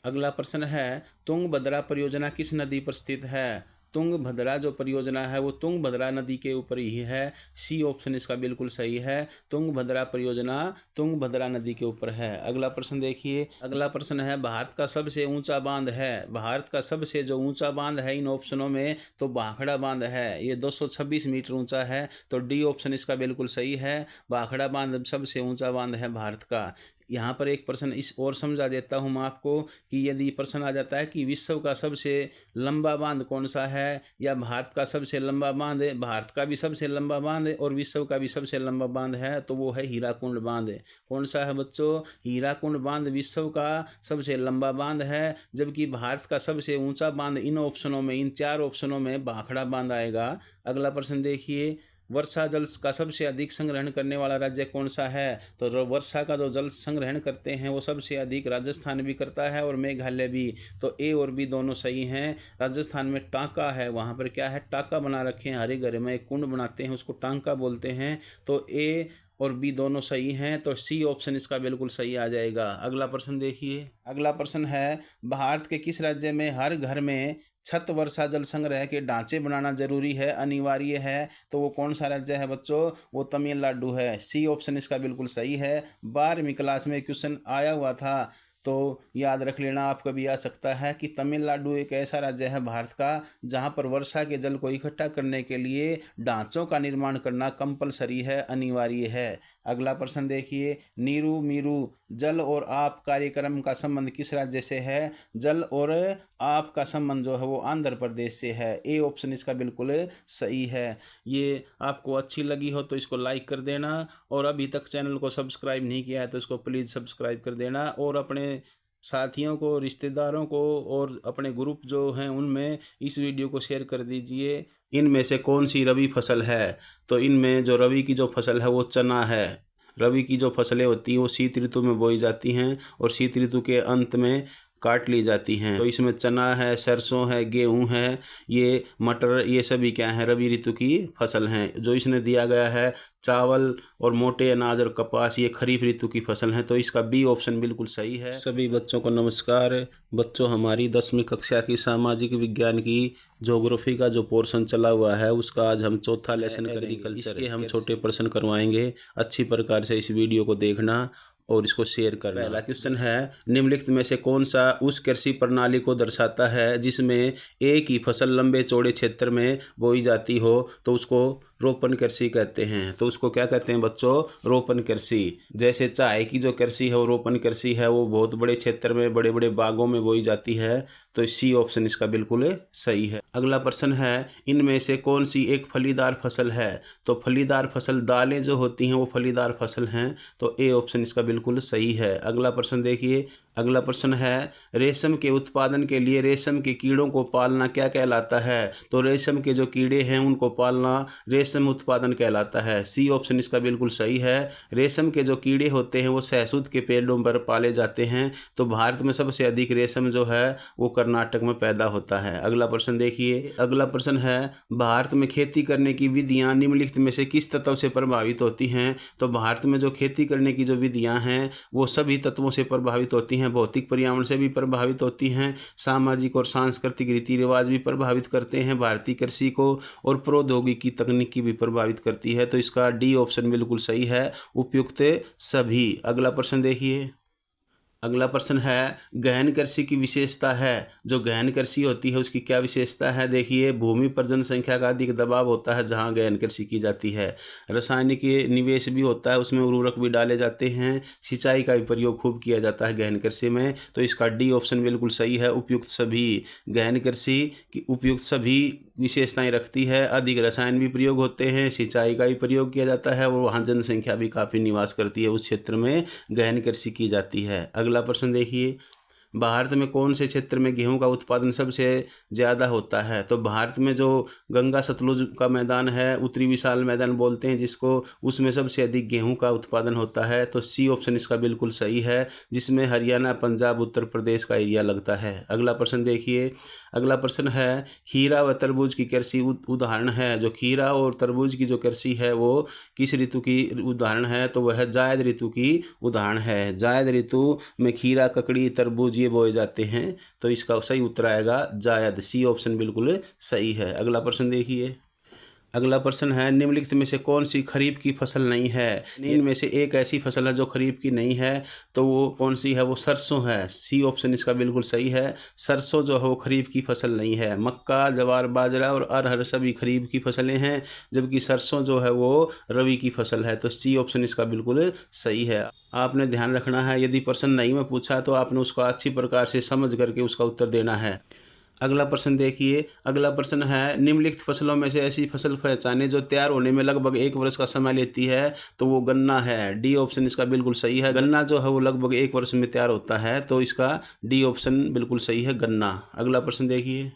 अगला प्रश्न है, तुंगभद्रा परियोजना किस नदी पर स्थित है? तुंगभद्रा जो परियोजना है वो तुंगभद्रा नदी के ऊपर ही है, सी ऑप्शन इसका बिल्कुल सही है। तुंगभद्रा परियोजना तुंगभद्रा नदी के ऊपर है। अगला प्रश्न देखिए, अगला प्रश्न है, भारत का सबसे ऊंचा बांध है, भारत का सबसे जो ऊंचा बांध है इन ऑप्शनों में तो भाखड़ा बांध है, ये 226 मीटर ऊंचा है, तो डी ऑप्शन इसका बिल्कुल सही है। भाखड़ा बांध सबसे ऊंचा बांध है भारत का। यहाँ पर एक प्रश्न इस और समझा देता हूँ मैं आपको कि यदि प्रश्न आ जाता है कि विश्व का सबसे लंबा बांध कौन सा है या भारत का सबसे लंबा बांध, भारत का भी सबसे लंबा बांध और विश्व का भी सबसे लंबा बांध है, तो वो है हीराकुंड बांध। कौन सा है बच्चों? हीराकुंड बांध विश्व का सबसे लंबा बांध है, जबकि भारत का सबसे ऊंचा बांध इन ऑप्शनों में, इन 4 ऑप्शनों में भाखड़ा बांध आएगा। अगला प्रश्न देखिए, वर्षा जल का सबसे अधिक संग्रहण करने वाला राज्य कौन सा है? तो वर्षा का जो जल संग्रहण करते हैं वो सबसे अधिक राजस्थान भी करता है और मेघालय भी, तो ए और बी दोनों सही हैं। राजस्थान में टांका है, वहाँ पर क्या है, टांका बना रखे हैं, हरे घर में एक कुंड बनाते हैं उसको टांका बोलते हैं, तो ए और बी दोनों सही हैं, तो सी ऑप्शन इसका बिल्कुल सही आ जाएगा। अगला प्रश्न देखिए, अगला प्रश्न है, भारत के किस राज्य में हर घर में छत वर्षा जल संग्रह के ढांचे बनाना जरूरी है, अनिवार्य है? तो वो कौन सा राज्य है बच्चों? वो तमिलनाडु है, सी ऑप्शन इसका बिल्कुल सही है। 12वीं क्लास में क्वेश्चन आया हुआ था, तो याद रख लेना, आप कभी आ सकता है कि तमिलनाडु एक ऐसा राज्य है भारत का जहां पर वर्षा के जल को इकट्ठा करने के लिए ढांचों का निर्माण करना कंपलसरी है, अनिवार्य है। अगला प्रश्न देखिए, नीरू मीरू जल और आप कार्यक्रम का संबंध किस राज्य से है? जल और आप का संबंध जो है वो आंध्र प्रदेश से है, ए ऑप्शन इसका बिल्कुल सही है। ये आपको अच्छी लगी हो तो इसको लाइक कर देना, और अभी तक चैनल को सब्सक्राइब नहीं किया है तो इसको प्लीज़ सब्सक्राइब कर देना, और अपने साथियों को, रिश्तेदारों को और अपने ग्रुप जो हैं उनमें इस वीडियो को शेयर कर दीजिए। इनमें से कौन सी रबी फसल है? तो इनमें जो रबी की जो फसल है वो चना है। रबी की जो फसलें होती हैं वो शीत ऋतु में बोई जाती हैं और शीत ऋतु के अंत में काट ली जाती हैं। तो इसमें चना है, सरसों है, गेहूं है, ये मटर, ये सभी क्या है, रबी ऋतु की फसल हैं। जो इसने दिया गया है चावल और मोटे अनाज और कपास, ये खरीफ ऋतु की फसल है, तो इसका बी ऑप्शन बिल्कुल सही है। सभी बच्चों को नमस्कार। बच्चों, हमारी 10वीं कक्षा की सामाजिक विज्ञान की ज्योग्राफी का जो पोर्शन चला हुआ है उसका आज हम चौथा लेसन एग्रीकल्चर, इसके हम छोटे प्रश्न करवाएंगे। अच्छी प्रकार से इस वीडियो को देखना और इसको शेयर करना। पहला क्वेश्चन है, निम्नलिखित में से कौन सा उस कृषि प्रणाली को दर्शाता है जिसमें एक ही फसल लंबे चौड़े क्षेत्र में बोई जाती हो? तो उसको रोपण कृषि कहते हैं। तो उसको क्या कहते हैं बच्चों? रोपण कृषि। जैसे चाय की जो कृषि है वो रोपण कृषि है, वो बहुत बड़े क्षेत्र में, बड़े बड़े बागों में बोई जाती है, तो सी ऑप्शन इसका बिल्कुल सही है। अगला प्रश्न है, इनमें से कौन सी एक फलीदार फसल है? तो फलीदार फसल, दालें जो होती हैं वो फलीदार फसल हैं, तो ए ऑप्शन इसका बिल्कुल सही है। अगला प्रश्न देखिए, अगला प्रश्न है, रेशम के उत्पादन के लिए रेशम के कीड़ों को पालना क्या कहलाता है? तो रेशम के जो कीड़े हैं उनको पालना रेशम उत्पादन कहलाता है। सी ऑप्शन इसका बिल्कुल सही है। रेशम के जो कीड़े होते हैं वो शहतूत के पेड़ों पर पाले जाते हैं। तो भारत में सबसे अधिक रेशम जो है वो कर्नाटक में पैदा होता है। अगला प्रश्न देखिए, अगला प्रश्न है, भारत में खेती करने की विधियाँ निम्नलिखित में से किस तत्व से प्रभावित होती हैं? तो भारत में जो खेती करने की जो विधियाँ हैं वो सभी तत्वों से प्रभावित होती हैं। भौतिक पर्यावरण से भी प्रभावित होती हैं, सामाजिक और सांस्कृतिक रीति रिवाज भी प्रभावित करते हैं भारतीय कृषि को, और प्रौद्योगिकी तकनीकी भी प्रभावित करती है। तो इसका डी ऑप्शन बिल्कुल सही है, उपयुक्त सभी। अगला प्रश्न देखिए, अगला प्रश्न है, गहन कृषि की विशेषता है। जो गहन कृषि होती है उसकी क्या विशेषता है? देखिए, भूमि पर जनसंख्या का अधिक दबाव होता है जहां गहन कृषि की जाती है। रासायनिक निवेश भी होता है, उसमें उर्वरक भी डाले जाते हैं, सिंचाई का भी प्रयोग खूब किया जाता है गहन कृषि में। तो इसका डी ऑप्शन बिल्कुल सही है, उपयुक्त सभी। गहन कृषि की उपयुक्त सभी विशेषताएं रखती है। अधिक रसायन भी प्रयोग होते हैं, सिंचाई का भी प्रयोग किया जाता है, और वहाँ जनसंख्या भी काफ़ी निवास करती है उस क्षेत्र में गहन कृषि की जाती है। अगला प्रश्न देखिए, भारत में कौन से क्षेत्र में गेहूं का उत्पादन सबसे ज़्यादा होता है? तो भारत में जो गंगा सतलुज का मैदान है, उत्तरी विशाल मैदान बोलते हैं जिसको, उसमें सबसे अधिक गेहूं का उत्पादन होता है। तो सी ऑप्शन इसका बिल्कुल सही है, जिसमें हरियाणा, पंजाब, उत्तर प्रदेश का एरिया लगता है। अगला प्रश्न देखिए, अगला प्रश्न है, खीरा व तरबूज की कृषि उदाहरण है। जो खीरा और तरबूज की जो कृषि है वो किस ऋतु की उदाहरण है? तो वह जायद ऋतु की उदाहरण है। जायद ऋतु में खीरा, ककड़ी, तरबूज ये बोए जाते हैं। तो इसका सही उत्तर आएगा जायद। सी ऑप्शन बिल्कुल सही है। अगला प्रश्न देखिए, अगला प्रश्न है, निम्नलिखित में से कौन सी खरीफ की फसल नहीं है? इनमें से एक ऐसी फसल है जो खरीफ की नहीं है, तो वो कौन सी है? वो सरसों है। सी ऑप्शन इसका बिल्कुल सही है, सरसों जो है वो खरीफ की फसल नहीं है। मक्का, ज्वार, बाजरा और अरहर सभी खरीफ की फसलें हैं, जबकि सरसों जो है वो रबी की फसल है। तो सी ऑप्शन इसका बिल्कुल सही है। आपने ध्यान रखना है, यदि प्रश्न नहीं में पूछा तो आपने उसको अच्छी प्रकार से समझ करके उसका उत्तर देना है। अगला प्रश्न देखिए, अगला प्रश्न है, निम्नलिखित फसलों में से ऐसी फसल पहचाने जो तैयार होने में लगभग 1 वर्ष का समय लेती है। तो वो गन्ना है। डी ऑप्शन इसका बिल्कुल सही है। गन्ना जो है वो लगभग 1 वर्ष में तैयार होता है। तो इसका डी ऑप्शन बिल्कुल सही है, गन्ना। अगला प्रश्न देखिए,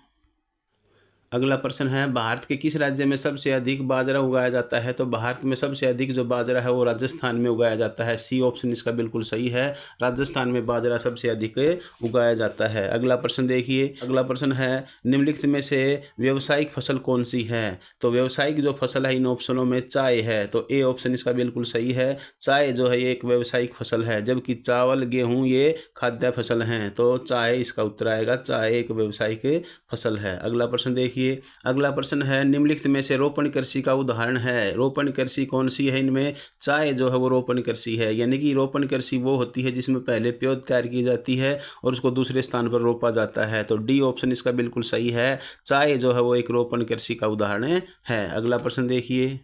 अगला प्रश्न है, भारत के किस राज्य में सबसे अधिक बाजरा उगाया जाता है? तो भारत में सबसे अधिक जो बाजरा है वो राजस्थान में उगाया जाता है। सी ऑप्शन इसका बिल्कुल सही है, राजस्थान में बाजरा सबसे अधिक उगाया जाता है। अगला प्रश्न देखिए, अगला प्रश्न है, निम्नलिखित में से व्यावसायिक फसल कौन सी है? तो व्यावसायिक जो फसल है इन ऑप्शनों में चाय है। तो ए ऑप्शन इसका बिल्कुल सही है, चाय जो है ये एक व्यावसायिक फसल है, जबकि चावल, गेहूँ ये खाद्य फसल हैं। तो चाय इसका उत्तर आएगा, चाय एक व्यावसायिक फसल है। अगला प्रश्न देखिए, अगला प्रश्न है, निम्नलिखित में से रोपण कृषि का उदाहरण है। रोपण कृषि कौन सी है? इनमें चाय जो है वो रोपण कृषि है। यानी कि रोपण कृषि वो होती है जिसमें पहले पौध तैयार की जाती है और उसको दूसरे स्थान पर रोपा जाता है। तो डी ऑप्शन इसका बिल्कुल सही है, चाय जो है वो एक रोपण कृषि का उदाहरण है। अगला प्रश्न देखिए,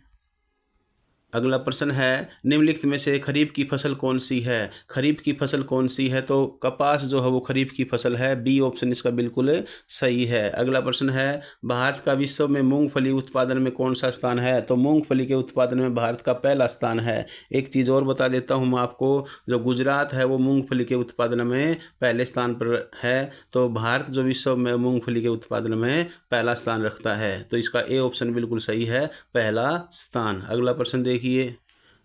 अगला प्रश्न है, निम्नलिखित में से खरीफ की फसल कौन सी है? खरीफ की फसल कौन सी है? तो कपास जो है वो खरीफ की फसल है। बी ऑप्शन इसका बिल्कुल सही है। अगला प्रश्न है, भारत का विश्व में मूंगफली उत्पादन में कौन सा स्थान है? तो मूंगफली के उत्पादन में भारत का पहला स्थान है। एक चीज़ और बता देता हूँ मैं आपको, जो गुजरात है वो मूंगफली के उत्पादन में पहले स्थान पर है। तो भारत जो विश्व में मूंगफली के उत्पादन में पहला स्थान रखता है। तो इसका ए ऑप्शन बिल्कुल सही है, पहला स्थान। अगला प्रश्न देखिए,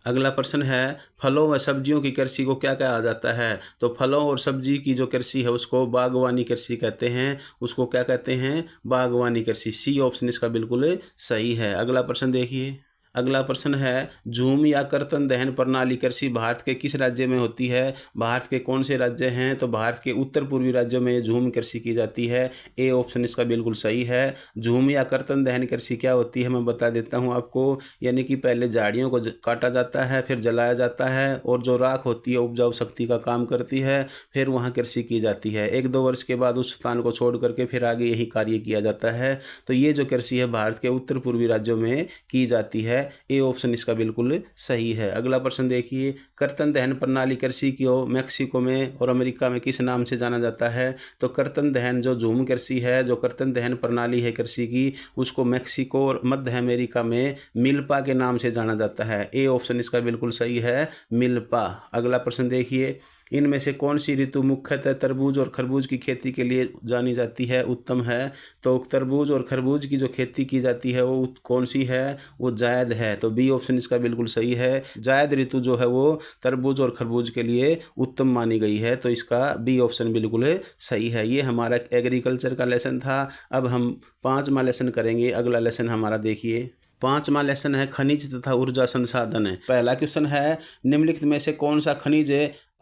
अगला प्रश्न है, फलों व सब्जियों की कृषि को क्या कहा जाता है? तो फलों और सब्जी की जो कृषि है उसको बागवानी कृषि कहते हैं। उसको क्या कहते हैं? बागवानी कृषि। सी ऑप्शन इसका बिल्कुल सही है। अगला प्रश्न देखिए, अगला प्रश्न है, झूम या कर्तन दहन प्रणाली कृषि भारत के किस राज्य में होती है? भारत के कौन से राज्य हैं? तो भारत के उत्तर पूर्वी राज्यों में झूम कृषि की जाती है। ए ऑप्शन इसका बिल्कुल सही है। झूम या कर्तन दहन कृषि क्या होती है मैं बता देता हूं आपको। यानी कि पहले झाड़ियों को काटा जाता है, फिर जलाया जाता है, और जो राख होती है उपजाऊ शक्ति का काम करती है, फिर वहाँ कृषि की जाती है। 1-2 वर्ष के बाद उस स्थान को छोड़ करके फिर आगे यही कार्य किया जाता है। तो ये जो कृषि है भारत के उत्तर पूर्वी राज्यों में की जाती है। ए ऑप्शन इसका बिल्कुल सही है। अगला प्रश्न देखिए, कर्तन दहन प्रणाली कृषि को मैक्सिको में और अमेरिका में किस नाम से जाना जाता है? तो कर्तन दहन जो झूम कृषि है, जो कर्तन दहन प्रणाली है कृषि की, उसको मैक्सिको और मध्य अमेरिका में मिल्पा के नाम से जाना जाता है। ए ऑप्शन इसका बिल्कुल सही है, मिल्पा। अगला प्रश्न देखिए, इनमें से कौन सी ऋतु मुख्यतः तरबूज और खरबूज की खेती के लिए जानी जाती है? उत्तम है। तो तरबूज और खरबूज की जो खेती की जाती है वो कौन सी है? वो जायद है। तो बी ऑप्शन इसका बिल्कुल सही है। जायद ऋतु जो है वो तरबूज और खरबूज के लिए उत्तम मानी गई है। तो इसका बी ऑप्शन बिल्कुल सही है। ये हमारा एग्रीकल्चर का लेसन था। अब हम 5वां लेसन करेंगे। अगला लेसन हमारा देखिए, 5वां लेसन है खनिज तथा ऊर्जा संसाधन। पहला क्वेश्चन है, निम्नलिखित में से कौन सा खनिज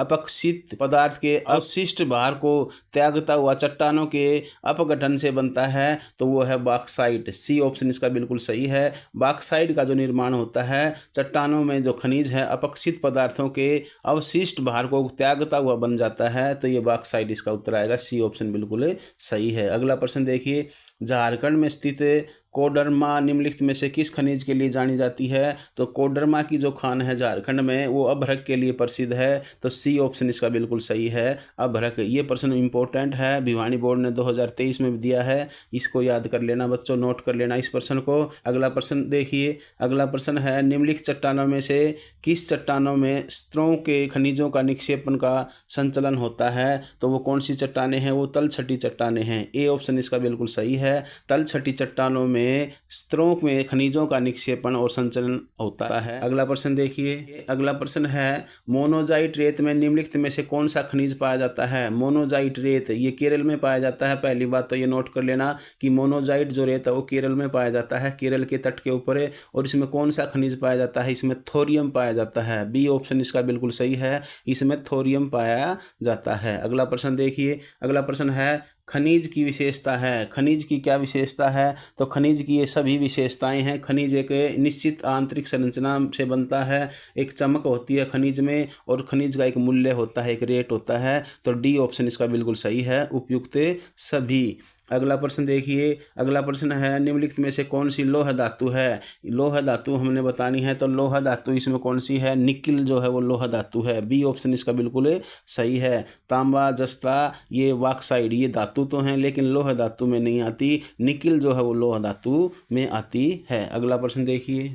अपक्षित पदार्थ के अवशिष्ट भार को त्यागता हुआ चट्टानों के अपगठन से बनता है? तो वो है बॉक्साइट। सी ऑप्शन इसका बिल्कुल सही है। बॉक्साइट का जो निर्माण होता है चट्टानों में जो खनिज है अपक्षित पदार्थों के अवशिष्ट भार को त्यागता हुआ बन जाता है। तो ये बॉक्साइट इसका उत्तर आएगा। सी ऑप्शन बिल्कुल सही है। अगला प्रश्न देखिए, झारखंड में स्थित कोडरमा निम्नलिखित में से किस खनिज के लिए जानी जाती है? तो कोडरमा की जो खान है झारखंड में वो अभ्रक के लिए प्रसिद्ध है। तो सी ऑप्शन इसका बिल्कुल सही है, अभ्रक। ये प्रश्न इंपॉर्टेंट है, भिवानी बोर्ड ने 2023 में भी दिया है। इसको याद कर लेना बच्चों, नोट कर लेना इस प्रश्न को। अगला प्रश्न देखिए, अगला प्रश्न है, निम्नलिखित चट्टानों में से किस चट्टानों में स्तरों के खनिजों का निक्षेपण का संचलन होता है? तो वो कौन सी चट्टानें हैं? वो तलछटी चट्टानें हैं। ए ऑप्शन इसका बिल्कुल सही है। तलछटी चट्टानों में स्तरों में खनिजों का निक्षेपण और संचलन होता है। अगला प्रश्न देखिए, अगला प्रश्न है, मोनोजाइट रेत में निम्नलिखित में से कौन सा खनिज पाया जाता है? मोनोजाइट रेत ये केरल में पाया जाता है। पहली बात तो ये नोट कर लेना कि मोनोजाइट जो रेत है वो केरल में पाया जाता है, केरल के तट के ऊपर है। और इसमें कौन सा खनिज पाया जाता है? इसमें थोरियम पाया जाता है। बी ऑप्शन इसका बिल्कुल सही है, इसमें थोरियम पाया जाता है। अगला प्रश्न देखिए, अगला प्रश्न है, खनिज की विशेषता है। खनिज की क्या विशेषता है? तो खनिज की ये सभी विशेषताएं हैं। खनिज एक निश्चित आंतरिक संरचना से बनता है, एक चमक होती है खनिज में, और खनिज का एक मूल्य होता है, एक रेट होता है। तो डी ऑप्शन इसका बिल्कुल सही है, उपयुक्त सभी। अगला प्रश्न देखिए, अगला प्रश्न है, निम्नलिखित में से कौन सी लौह धातु है? लौह धातु हमने बतानी है। तो लौह धातु इसमें कौन सी है? निकिल जो है वो लौह धातु है। बी ऑप्शन इसका बिल्कुल सही है। तांबा, जस्ता, ये बॉक्साइट ये धातु तो हैं लेकिन लौह धातु में नहीं आती। निकिल जो है वो लौह धातु में आती है। अगला प्रश्न देखिए,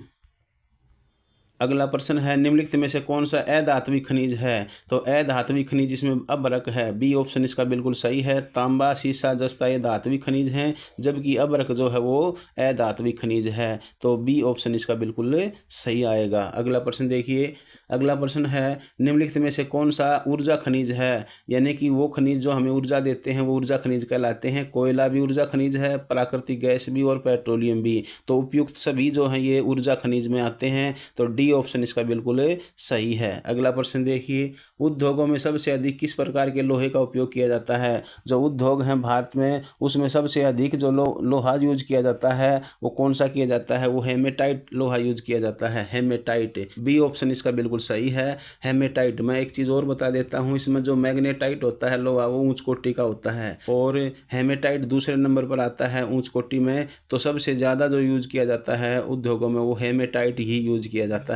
अगला प्रश्न है, निम्नलिखित में से कौन सा अधात्विक खनिज है? तो अधात्विक खनिज इसमें अभ्रक है। बी ऑप्शन इसका बिल्कुल सही है। तांबा, सीसा, जस्ता ये धात्विक खनिज हैं, जबकि अभ्रक जो है वो अधात्विक खनिज है। तो बी ऑप्शन इसका बिल्कुल सही आएगा। अगला प्रश्न देखिए, अगला प्रश्न है, निम्नलिखित में से कौन सा ऊर्जा खनिज है? यानी कि वो खनिज जो हमें ऊर्जा देते हैं वो ऊर्जा खनिज कहलाते हैं। कोयला भी ऊर्जा खनिज है, प्राकृतिक गैस भी और पेट्रोलियम भी। तो उपयुक्त सभी जो हैं ये ऊर्जा खनिज में आते हैं। तो डी ऑप्शन इसका बिल्कुल सही है। अगला प्रश्न देखिए, उद्योगों में सबसे अधिक किस प्रकार के लोहे का उपयोग किया जाता है? जो उद्योग हैं भारत में उसमें सबसे अधिक जो लोहा यूज किया जाता है वो कौन सा किया जाता है? वो हेमेटाइट लोहा यूज किया जाता है, हेमेटाइट। बी ऑप्शन इसका बिल्कुल सही है, हेमेटाइट। मैं एक चीज़ और बता देता हूँ, इसमें जो मैग्नेटाइट होता है लोहा वो ऊंच कोटि का होता है, और हेमेटाइट दूसरे नंबर पर आता है ऊंच कोटि में। तो सबसे ज़्यादा जो यूज किया जाता है उद्योगों में वो हेमेटाइट ही यूज किया जाता है।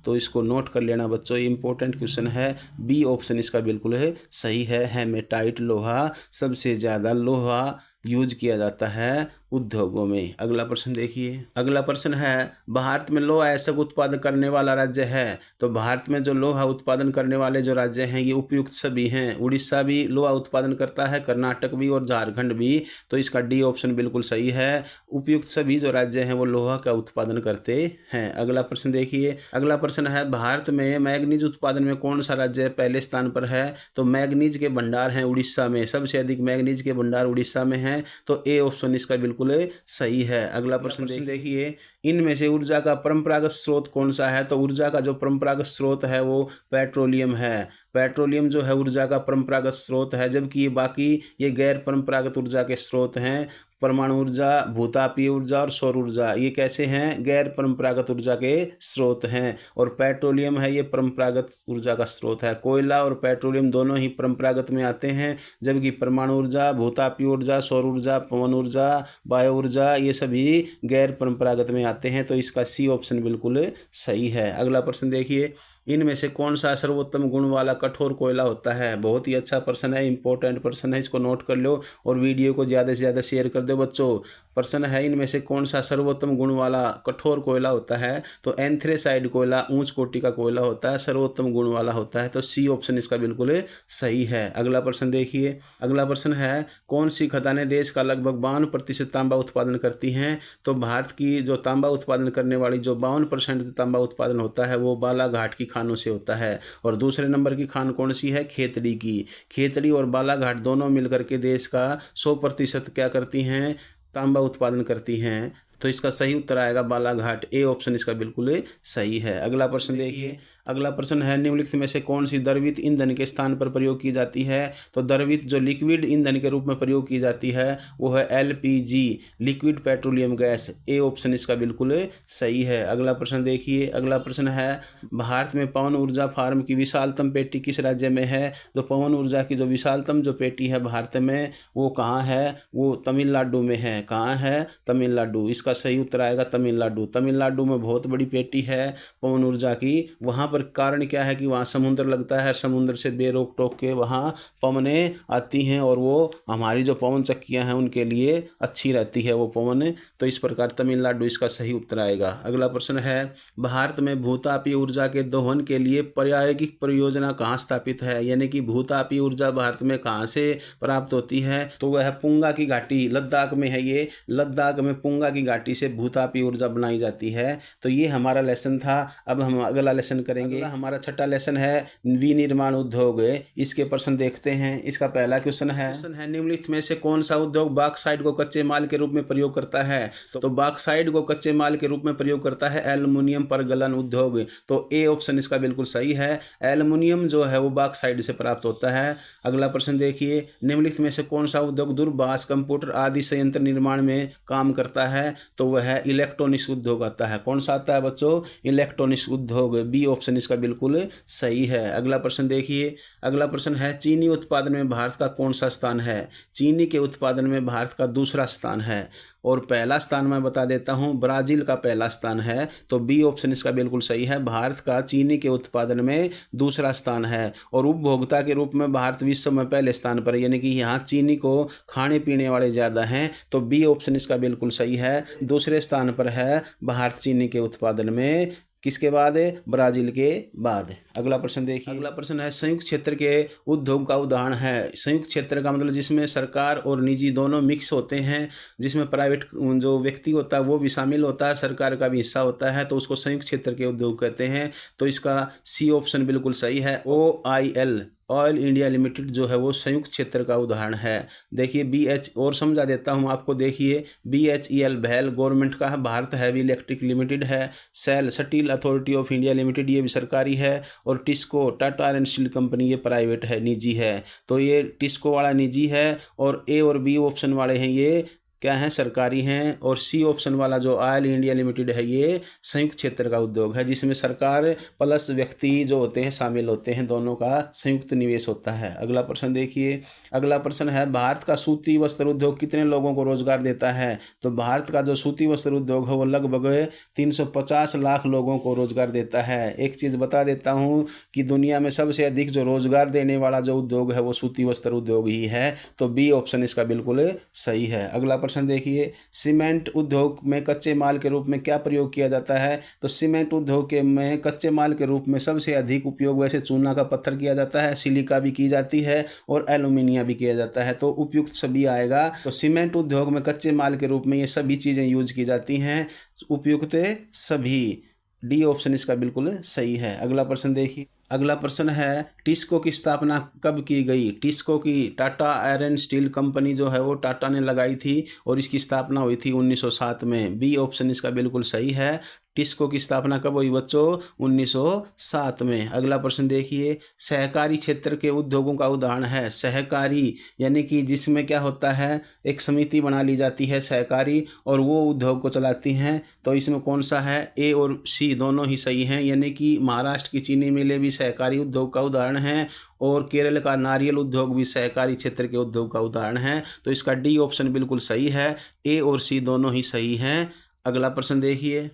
तो इसको नोट कर लेना बच्चों, इंपॉर्टेंट क्वेश्चन है। बी ऑप्शन इसका बिल्कुल सही है, हेमेटाइट लोहा सबसे ज़्यादा लोहा यूज किया जाता है उद्योगों में। अगला प्रश्न देखिए, अगला प्रश्न है, भारत में लोहा अयस्क उत्पादन करने वाला राज्य है? तो भारत में जो लोहा उत्पादन करने वाले जो राज्य हैं ये उपयुक्त सभी हैं। उड़ीसा भी लोहा उत्पादन करता है, कर्नाटक भी और झारखंड भी। तो इसका डी ऑप्शन बिल्कुल सही है, उपयुक्त सभी जो राज्य हैं वो लोहा का उत्पादन करते हैं। अगला प्रश्न देखिए, अगला प्रश्न है, भारत में मैग्नीज उत्पादन में कौन सा राज्य पहले स्थान पर है? तो मैग्नीज के भंडार हैं उड़ीसा में, सबसे अधिक मैग्नीज के भंडार उड़ीसा में हैं। तो ए ऑप्शन इसका बिल्कुल सही है। अगला प्रश्न देखिए, इनमें से ऊर्जा का परंपरागत स्रोत कौन सा है? तो ऊर्जा का जो परंपरागत स्रोत है वो पेट्रोलियम है। पेट्रोलियम जो है ऊर्जा का परंपरागत स्रोत है, जबकि ये बाकी ये गैर परंपरागत ऊर्जा के स्रोत हैं। परमाणु ऊर्जा, भूतापीय ऊर्जा और सौर ऊर्जा ये कैसे हैं? गैर परंपरागत ऊर्जा के स्रोत हैं। और पेट्रोलियम है ये परंपरागत ऊर्जा का स्रोत है। कोयला और पेट्रोलियम दोनों ही परंपरागत में आते हैं, जबकि परमाणु ऊर्जा, भूतापीय ऊर्जा, सौर ऊर्जा, पवन ऊर्जा, बायो ऊर्जा ये सभी गैर परंपरागत में आते हैं। तो इसका सी ऑप्शन बिल्कुल सही है। अगला प्रश्न देखिए, इनमें से कौन सा सर्वोत्तम गुण वाला कठोर कोयला होता है? बहुत ही अच्छा प्रश्न है, इंपॉर्टेंट प्रश्न है, इसको नोट कर लो और वीडियो को ज़्यादा से ज़्यादा शेयर कर दो बच्चों। प्रश्न है इनमें से कौन सा सर्वोत्तम गुण वाला कठोर कोयला होता है? तो एंथ्रेसाइड कोयला उच्च कोटि का कोयला होता है, सर्वोत्तम गुण वाला होता है। तो सी ऑप्शन इसका बिल्कुल सही है। अगला प्रश्न देखिए, अगला प्रश्न है कौन सी खदानें देश का लगभग 52% तांबा उत्पादन करती हैं? तो भारत की जो तांबा उत्पादन करने वाली जो 52% तांबा उत्पादन होता है वो बालाघाट की खानों से होता है। और दूसरे नंबर की खान कौन सी है? खेतड़ी की। खेतड़ी और बालाघाट दोनों मिलकर के देश का 100% क्या करती हैं? तांबा उत्पादन करती हैं। तो इसका सही उत्तर आएगा बालाघाट। ए ऑप्शन इसका बिल्कुल सही है। अगला प्रश्न देखिए, अगला प्रश्न है निम्नलिखित में से कौन सी द्रवित ईंधन के स्थान पर प्रयोग की जाती है? तो द्रवित जो लिक्विड ईंधन के रूप में प्रयोग की जाती है वो है LPG, liquid petroleum gas. A option इसका बिल्कुल सही है। अगला प्रश्न देखिए, अगला प्रश्न है भारत में पवन ऊर्जा फार्म की विशालतम पेटी किस राज्य में है? तो पवन ऊर्जा की जो विशालतम जो पेटी है भारत में वो कहाँ है? वो तमिलनाडु में है। कहाँ है? तमिलनाडु। इसका सही उत्तर आएगा तमिलनाडु। तमिलनाडु में बहुत बड़ी पेटी है पवन ऊर्जा की। वहाँ पर कारण क्या है कि वहाँ समुद्र लगता है, समुद्र से बेरोक टोक के वहाँ पवनें आती हैं और वो हमारी जो पवन चक्कियाँ हैं उनके लिए अच्छी रहती है वो पवन। तो इस प्रकार तमिलनाडु इसका सही उत्तर आएगा। अगला प्रश्न है भारत में भूतापीय ऊर्जा के दोहन के लिए प्रायोगिक परियोजना कहाँ स्थापित है? यानी कि भूतापीय ऊर्जा भारत में कहाँ से प्राप्त होती है? तो वह पुंगा की घाटी, लद्दाख में है ये। लद्दाख में पुंगा की घाटी से भूतापीय ऊर्जा बनाई जाती है। तो ये हमारा लेसन था। अब हम अगला लेसन करेंगे। हमारा छठा लेसन है विनिर्माण उद्योग। इसके प्रश्न देखते हैं। इसका पहला क्वेश्चन है निम्नलिखित में से कौन सा उद्योग बॉक्साइट को कच्चे माल के रूप में प्रयोग करता है? तो बॉक्साइट को कच्चे माल के रूप में प्रयोग करता है एल्युमिनियम परगलन उद्योग। तो ए ऑप्शन इसका बिल्कुल सही है। एल्युमिनियम जो है वो बॉक्साइट से प्राप्त होता है। अगला प्रश्न देखिए, निम्नलिखित में से कौन सा उद्योग दूरभाष, कंप्यूटर आदि संयंत्र निर्माण में काम करता है? तो वह है इलेक्ट्रॉनिक्स उद्योग आता है। कौन सा आता है बच्चों? इलेक्ट्रॉनिक्स उद्योग। बी ऑप्शन इसका बिल्कुल सही है। अगला प्रश्न देखिए, अगला प्रश्न है चीनी उत्पादन में भारत का कौन सा स्थान है? चीनी के उत्पादन में भारत का दूसरा स्थान है और पहला स्थान मैं बता देता हूं, ब्राजील का पहला स्थान है। तो बी ऑप्शन इसका बिल्कुल सही है। भारत का चीनी के उत्पादन में दूसरा स्थान है और उपभोक्ता के रूप में भारत विश्व में पहले स्थान पर है, यानी कि यहाँ चीनी को खाने पीने वाले ज़्यादा हैं। तो बी ऑप्शन इसका बिल्कुल सही है। दूसरे स्थान पर है भारत चीनी के उत्पादन में। किसके बाद? ब्राजील के बाद। अगला प्रश्न देखिए, अगला प्रश्न है संयुक्त क्षेत्र के उद्योग का उदाहरण है। संयुक्त क्षेत्र का मतलब जिसमें सरकार और निजी दोनों मिक्स होते हैं, जिसमें प्राइवेट जो व्यक्ति होता है वो भी शामिल होता है, सरकार का भी हिस्सा होता है, तो उसको संयुक्त क्षेत्र के उद्योग कहते हैं। तो इसका सी ऑप्शन बिल्कुल सही है। OIL, ऑयल इंडिया लिमिटेड जो है वो संयुक्त क्षेत्र का उदाहरण है। देखिए BH और समझा देता हूँ आपको। देखिए BHEL भैल गवर्नमेंट का है, भारत हैवी इलेक्ट्रिक लिमिटेड है। SAIL steel authority of India limited ये भी सरकारी है और TISCO Tata iron steel company ये प्राइवेट है, निजी है। तो ये टिस्को वाला निजी है और ए और बी ऑप्शन वाले हैं ये क्या हैं? सरकारी हैं। और सी ऑप्शन वाला जो ऑयल इंडिया लिमिटेड है ये संयुक्त क्षेत्र का उद्योग है, जिसमें सरकार प्लस व्यक्ति जो होते हैं शामिल होते हैं, दोनों का संयुक्त निवेश होता है। अगला प्रश्न देखिए, अगला प्रश्न है भारत का सूती वस्त्र उद्योग कितने लोगों को रोजगार देता है? तो भारत का जो सूती वस्त्र उद्योग है वो लगभग 350 लाख लोगों को रोजगार देता है। एक चीज़ बता देता हूँ कि दुनिया में सबसे अधिक जो रोजगार देने वाला जो उद्योग है वो सूती वस्त्र उद्योग ही है। तो बी ऑप्शन इसका बिल्कुल सही है। अगला प्रश्न देखिए, सीमेंट उद्योग में कच्चे माल के रूप में क्या प्रयोग किया जाता है? तो सीमेंट उद्योग के में कच्चे माल के रूप में सबसे अधिक उपयोग वैसे चूना का पत्थर किया जाता है, सिलिका भी की जाती है और एल्यूमिनियम भी किया जाता है। तो उपयुक्त सभी आएगा। तो सीमेंट उद्योग में कच्चे माल के रूप में ये सभी चीज़ें यूज की जाती हैं, उपयुक्त सभी। डी ऑप्शन इसका बिल्कुल सही है। अगला प्रश्न देखिए, अगला प्रश्न है टिस्को की स्थापना कब की गई? टिस्को की टाटा आयरन स्टील कंपनी जो है वो टाटा ने लगाई थी और इसकी स्थापना हुई थी 1907 में। बी ऑप्शन इसका बिल्कुल सही है। टिस्को की स्थापना कब हुई बच्चों? 1907 में। अगला प्रश्न देखिए, सहकारी क्षेत्र के उद्योगों का उदाहरण है। सहकारी यानी कि जिसमें क्या होता है, एक समिति बना ली जाती है सहकारी और वो उद्योग को चलाती हैं। तो इसमें कौन सा है? ए और सी दोनों ही सही हैं, यानी कि महाराष्ट्र की चीनी मिलें भी सहकारी उद्योग का उदाहरण है और केरल का नारियल उद्योग भी सहकारी क्षेत्र के उद्योग का उदाहरण है। तो इसका डी ऑप्शन बिल्कुल सही है। ए और सी दोनों ही सही हैं। अगला प्रश्न देखिए,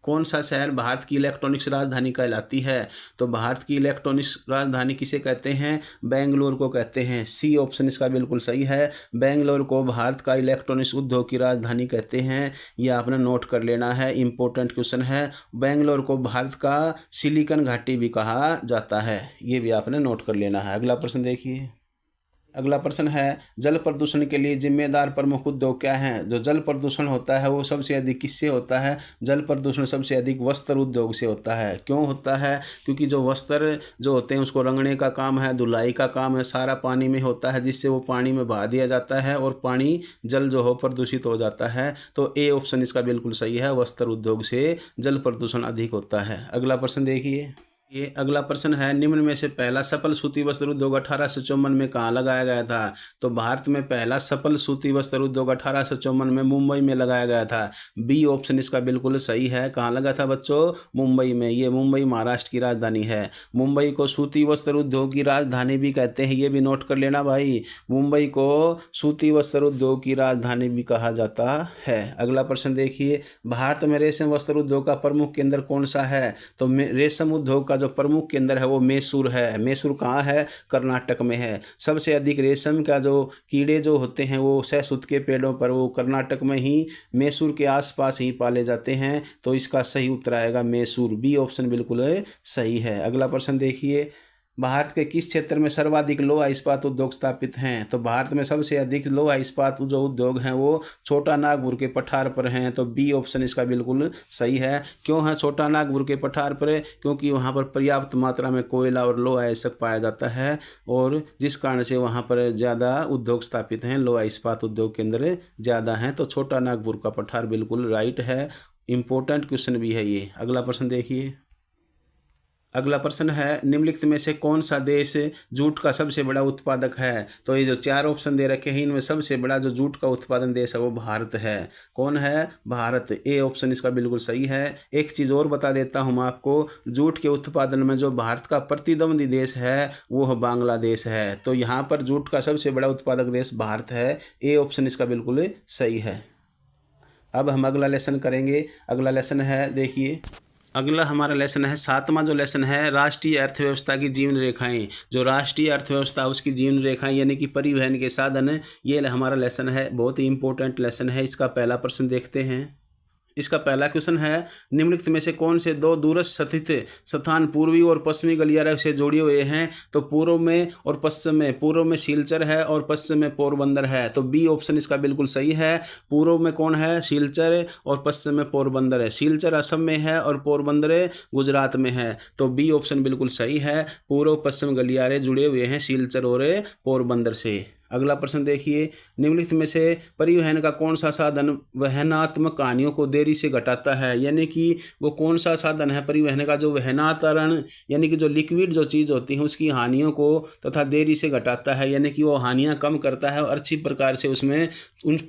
कौन सा शहर भारत की इलेक्ट्रॉनिक्स राजधानी कहलाती है? तो भारत की इलेक्ट्रॉनिक्स राजधानी किसे कहते हैं? बेंगलोर को कहते हैं। सी ऑप्शन इसका बिल्कुल सही है। बेंगलोर को भारत का इलेक्ट्रॉनिक्स उद्योग की राजधानी कहते हैं। ये आपने नोट कर लेना है, इंपॉर्टेंट क्वेश्चन है। बेंगलोर को भारत का सिलिकॉन घाटी भी कहा जाता है, ये भी आपने नोट कर लेना है। अगला प्रश्न देखिए। अगला प्रश्न है, जल प्रदूषण के लिए जिम्मेदार प्रमुख उद्योग क्या हैं? जो जल प्रदूषण होता है वो सबसे अधिक किससे होता है? जल प्रदूषण सबसे अधिक वस्त्र उद्योग से होता है। क्यों होता है? क्योंकि जो वस्त्र जो होते हैं उसको रंगने का काम है, धुलाई का काम है, सारा पानी में होता है, जिससे वो पानी में बहा दिया जाता है और पानी जल जो हो प्रदूषित हो जाता है। तो ए ऑप्शन इसका बिल्कुल सही है, वस्त्र उद्योग से जल प्रदूषण अधिक होता है। अगला प्रश्न देखिए। ये अगला प्रश्न है, निम्न में से पहला सफल सूती वस्त्र उद्योग 1854 में कहाँ लगाया गया था? तो भारत में पहला सफल सूती वस्त्र उद्योग 1854 में मुंबई में लगाया गया था। बी ऑप्शन इसका बिल्कुल सही है। कहाँ लगा था बच्चों? मुंबई में। ये मुंबई महाराष्ट्र की राजधानी है। मुंबई को सूती वस्त्र उद्योग की राजधानी भी कहते हैं, ये भी नोट कर लेना भाई। मुंबई को सूती वस्त्र उद्योग की राजधानी भी कहा जाता है। अगला प्रश्न देखिए, भारत में रेशम वस्त्र उद्योग का प्रमुख केंद्र कौन सा है? तो रेशम उद्योग का जो प्रमुख केंद्र है वो मैसूर है। मैसूर कहाँ है? कर्नाटक में है। सबसे अधिक रेशम का जो कीड़े जो होते हैं वो सहसुत के पेड़ों पर वो कर्नाटक में ही मैसूर के आसपास ही पाले जाते हैं। तो इसका सही उत्तर आएगा मैसूर। बी ऑप्शन बिल्कुल सही है। अगला प्रश्न देखिए, भारत के किस क्षेत्र में सर्वाधिक लोहा इस्पात उद्योग स्थापित हैं? तो भारत में सबसे अधिक लोहा इस्पात जो उद्योग हैं वो छोटा नागपुर के पठार पर हैं। तो बी ऑप्शन इसका बिल्कुल सही है। क्यों है छोटा नागपुर के पठार पर? क्योंकि वहाँ पर पर्याप्त मात्रा में कोयला और लोहा ऐसा पाया जाता है और जिस कारण से वहाँ पर ज़्यादा उद्योग स्थापित हैं, लोहा इस्पात उद्योग केंद्र ज़्यादा हैं। तो छोटा नागपुर का पठार बिल्कुल राइट है। इंपॉर्टेंट क्वेश्चन भी है ये। अगला प्रश्न देखिए। अगला प्रश्न है, निम्नलिखित में से कौन सा देश जूट का सबसे बड़ा उत्पादक है? तो ये जो चार ऑप्शन दे रखे हैं इनमें सबसे बड़ा जो जूट का उत्पादन देश है वो भारत है। कौन है? भारत। ए ऑप्शन इसका बिल्कुल सही है। एक चीज़ और बता देता हूँ मैं आपको, जूट के उत्पादन में जो भारत का प्रतिद्वंदी देश है वो बांग्लादेश है। तो यहाँ पर जूट का सबसे बड़ा उत्पादक देश भारत है। ए ऑप्शन इसका बिल्कुल सही है। अब हम अगला लेसन करेंगे। अगला लेसन है देखिए, अगला हमारा लेसन है 7वां जो लेसन है, राष्ट्रीय अर्थव्यवस्था की जीवन रेखाएं। जो राष्ट्रीय अर्थव्यवस्था उसकी जीवन रेखाएं यानी कि परिवहन के साधन, ये हमारा लेसन है। बहुत ही इंपॉर्टेंट लेसन है। इसका पहला प्रश्न देखते हैं। इसका पहला क्वेश्चन है, निम्नलिखित में से कौन से दो दूरस्थ स्थित स्थान पूर्वी और पश्चिमी गलियारे से जुड़े हुए हैं? तो पूर्व में और पश्चिम में, पूर्व में सिलचर है और पश्चिम में पोरबंदर है। तो बी ऑप्शन इसका बिल्कुल सही है। पूर्व में कौन है? सिलचर और पश्चिम में पोरबंदर है। सिलचर असम में है और पोरबंदर गुजरात में है। तो बी ऑप्शन बिल्कुल सही है। पूर्व पश्चिम गलियारे जुड़े हुए हैं सिलचर और पोरबंदर से। अगला प्रश्न देखिए, निम्नलिखित में से परिवहन का कौन सा साधन वहनात्मक हानियों को देरी से घटाता है? यानी कि वो कौन सा साधन है परिवहन का जो वहनातरण यानी कि जो लिक्विड जो चीज़ होती है उसकी हानियों को तथा देरी से घटाता है, यानी कि वो हानियां कम करता है और अच्छी प्रकार से उसमें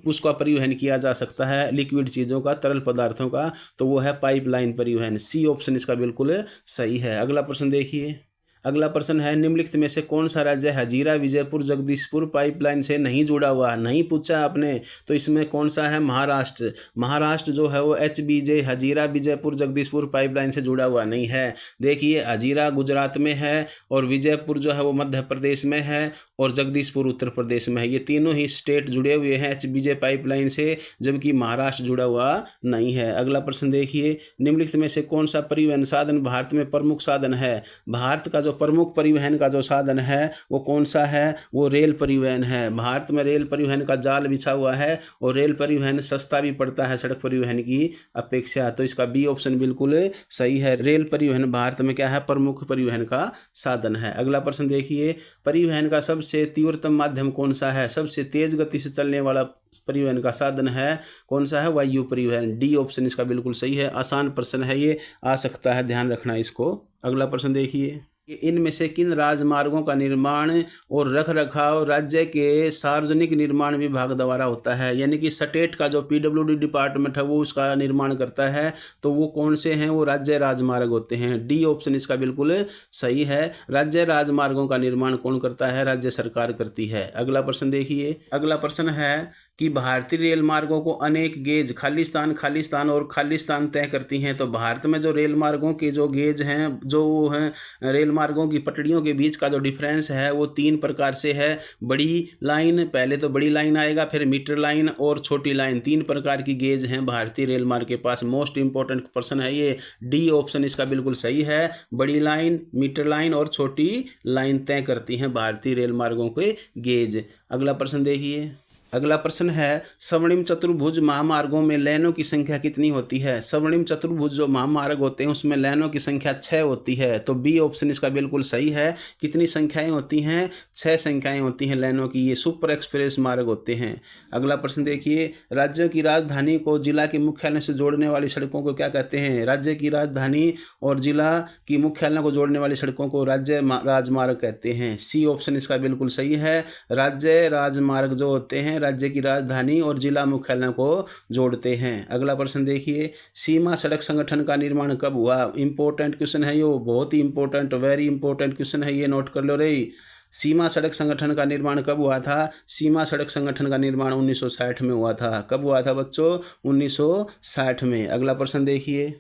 उसका परिवहन किया जा सकता है लिक्विड चीज़ों का, तरल पदार्थों का। तो वो है पाइपलाइन परिवहन। सी ऑप्शन इसका बिल्कुल सही है। अगला प्रश्न देखिए। अगला प्रश्न है, निम्नलिखित में से कौन सा राज्य हजीरा विजयपुर जगदीशपुर पाइपलाइन से नहीं जुड़ा हुआ? नहीं पूछा आपने, तो इसमें कौन सा है? महाराष्ट्र। महाराष्ट्र जो है वो HBJ हजीरा विजयपुर जगदीशपुर पाइपलाइन से जुड़ा हुआ नहीं है। देखिए, हजीरा गुजरात में है और विजयपुर जो है वो मध्य प्रदेश में है और जगदीशपुर उत्तर प्रदेश में है। ये तीनों ही स्टेट जुड़े हुए हैं HBJ पाइपलाइन से, जबकि महाराष्ट्र जुड़ा हुआ नहीं है। अगला प्रश्न देखिए, निम्नलिखित में से कौन सा परिवहन साधन भारत में प्रमुख साधन है? भारत का जो प्रमुख परिवहन का जो साधन है वो कौन सा है? वो रेल परिवहन है। भारत में रेल परिवहन का जाल बिछा हुआ है और रेल परिवहन सस्ता भी पड़ता है सड़क परिवहन की अपेक्षा। तो इसका बी ऑप्शन बिल्कुल सही है। रेल परिवहन भारत में क्या है? प्रमुख परिवहन का साधन है। अगला प्रश्न देखिए, परिवहन का सबसे तीव्रतम माध्यम कौन सा है? सबसे तेज गति से चलने वाला परिवहन का साधन है कौन सा है? वायु परिवहन। डी ऑप्शन इसका बिल्कुल सही है। आसान प्रश्न है, ये आ सकता है, ध्यान रखना इसको। अगला प्रश्न देखिए, इनमें से किन राजमार्गों का निर्माण और रख रखाव राज्य के सार्वजनिक निर्माण विभाग द्वारा होता है? यानी कि स्टेट का जो PWD डिपार्टमेंट है वो उसका निर्माण करता है। तो वो कौन से हैं? वो राज्य राजमार्ग होते हैं। डी ऑप्शन इसका बिल्कुल सही है। राज्य राजमार्गों का निर्माण कौन करता है? राज्य सरकार करती है। अगला प्रश्न देखिए। अगला प्रश्न है, कि भारतीय रेल मार्गों को अनेक गेज खालिस्तान खालिस्तान और खालिस्तान तय करती हैं। तो भारत में जो रेल मार्गों के जो गेज हैं, जो वो हैं रेल मार्गों की पटरियों के बीच का जो डिफरेंस है वो 3 प्रकार से है। बड़ी लाइन, पहले तो बड़ी लाइन आएगा, फिर मीटर लाइन और छोटी लाइन, 3 प्रकार की गेज हैं भारतीय रेल मार्ग के पास। मोस्ट इंपॉर्टेंट प्रश्न है ये, डी ऑप्शन इसका बिल्कुल सही है। बड़ी लाइन, मीटर लाइन और छोटी लाइन तय करती हैं भारतीय रेल मार्गों के गेज। अगला प्रश्न देखिए। अगला प्रश्न है, स्वर्णिम चतुर्भुज महामार्गों में लेनों की संख्या कितनी होती है? स्वर्णिम चतुर्भुज जो महामार्ग होते हैं उसमें लेनों की संख्या 6 होती है। तो बी ऑप्शन इसका बिल्कुल सही है। कितनी संख्याएं होती हैं? 6 संख्याएं होती हैं लेनों की। ये सुपर एक्सप्रेस मार्ग होते हैं। अगला प्रश्न देखिए, राज्य की राजधानी को जिला के मुख्यालय से जोड़ने वाली सड़कों को क्या कहते हैं? राज्य की राजधानी और जिला की मुख्यालय को जोड़ने वाली सड़कों को राज्य राजमार्ग कहते हैं। सी ऑप्शन इसका बिल्कुल सही है। राज्य राजमार्ग जो होते हैं राज्य की राजधानी और जिला मुख्यालय को जोड़ते हैं। अगला प्रश्न देखिए, सीमा सड़क संगठन का निर्माण कब हुआ? इंपॉर्टेंट क्वेश्चन है, ये बहुत ही इंपॉर्टेंट, वेरी इंपॉर्टेंट क्वेश्चन है, ये नोट कर लो रे। सीमा सड़क संगठन का निर्माण कब हुआ था? सीमा सड़क संगठन का निर्माण 1960 में हुआ था। कब हुआ था बच्चों? 1960 में। अगला प्रश्न देखिए।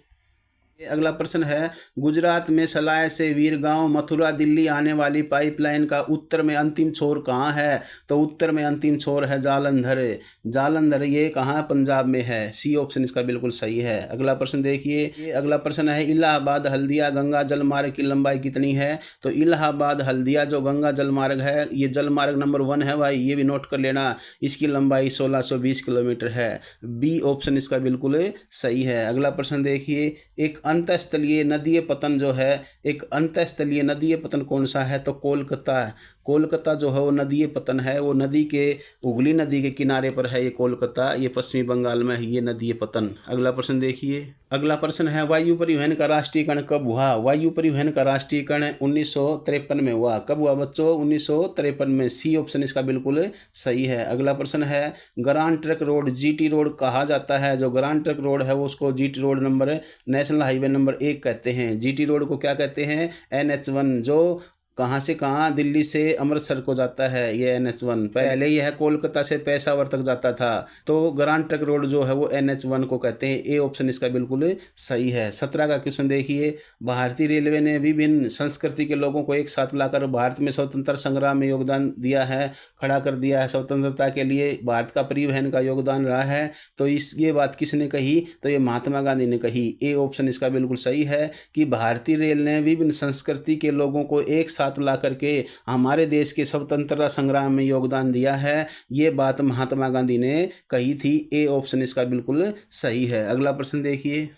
अगला प्रश्न है, गुजरात में सलाय से वीरगांव मथुरा दिल्ली आने वाली पाइपलाइन का उत्तर में अंतिम छोर कहाँ है? तो उत्तर में अंतिम छोर है जालंधर। जालंधर ये कहाँ? पंजाब में है। सी ऑप्शन इसका बिल्कुल सही है। अगला प्रश्न देखिए। ये अगला प्रश्न है, इलाहाबाद हल्दिया गंगा जल मार्ग की लंबाई कितनी है? तो इलाहाबाद हल्दिया जो गंगा जल मार्ग है, ये जल मार्ग नंबर 1 है भाई, ये भी नोट कर लेना। इसकी लंबाई 1620 किलोमीटर है। बी ऑप्शन इसका बिल्कुल सही है। अगला प्रश्न देखिए, एक अंतःस्थलीय नदीय पतन जो है, एक अंतःस्थलीय नदीय पतन कौन सा है? तो कोलकाता है। कोलकाता जो है वो नदीय पतन है, वो नदी के हुगली नदी के किनारे पर है ये कोलकाता, ये पश्चिमी बंगाल में है ये नदीय पतन। अगला प्रश्न देखिए। अगला प्रश्न है, वायु परिवहन का राष्ट्रीयकरण कब हुआ? वायु परिवहन का राष्ट्रीयकरण 1953 में हुआ। कब हुआ बच्चों? 1953 में। सी ऑप्शन इसका बिल्कुल सही है। अगला प्रश्न है, grand trunk road GT road कहा जाता है। जो ग्रांड ट्रंक रोड है वो उसको GT road number national highway number 1 कहते हैं। जीटी रोड को क्या कहते हैं? NH1। जो कहाँ से कहाँ? दिल्ली से अमृतसर को जाता है ये NH1। पहले यह कोलकाता से पेशावर तक जाता था। तो ग्रांड ट्रंक रोड जो है वो NH1 को कहते हैं। ए ऑप्शन इसका बिल्कुल सही है। 17 का क्वेश्चन देखिए, भारतीय रेलवे ने विभिन्न संस्कृति के लोगों को एक साथ लाकर भारत में स्वतंत्र संग्राम में योगदान दिया है, खड़ा कर दिया है। स्वतंत्रता के लिए भारत का परिवहन का योगदान रहा है। तो ये बात किसने कही? तो ये महात्मा गांधी ने कही। ए ऑप्शन इसका बिल्कुल सही है कि भारतीय रेल ने विभिन्न संस्कृति के लोगों को एक साथ ला करके हमारे देश के स्वतंत्रता संग्राम में योगदान दिया है। ये बात महात्मा गांधी ने कही थी। ए ऑप्शन इसका बिल्कुल सही है। अगला प्रश्न देखिए।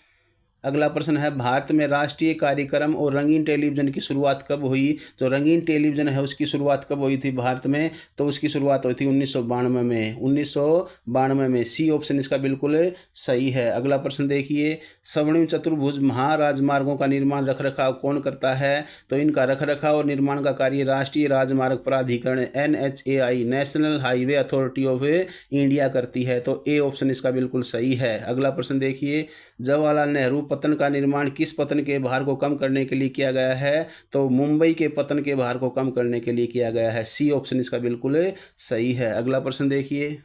अगला प्रश्न है, भारत में राष्ट्रीय कार्यक्रम और रंगीन टेलीविज़न की शुरुआत कब हुई? तो रंगीन टेलीविज़न है उसकी शुरुआत कब हुई थी भारत में? तो उसकी शुरुआत हुई थी 1992 में। 1992 में। सी ऑप्शन इसका बिल्कुल सही है। अगला प्रश्न देखिए, स्वर्णिम चतुर्भुज महाराजमार्गों का निर्माण रखरखाव कौन करता है? तो इनका रखरखाव और निर्माण का कार्य राष्ट्रीय राजमार्ग प्राधिकरण NHAI national highway authority of India करती है। तो ए ऑप्शन इसका बिल्कुल सही है। अगला प्रश्न देखिए, जवाहरलाल नेहरू पतन का निर्माण किस पतन के भार को कम करने के लिए किया गया है? तो मुंबई के पतन के भार को कम करने के लिए किया गया है। सी ऑप्शन इसका बिल्कुल सही है। अगला प्रश्न देखिए।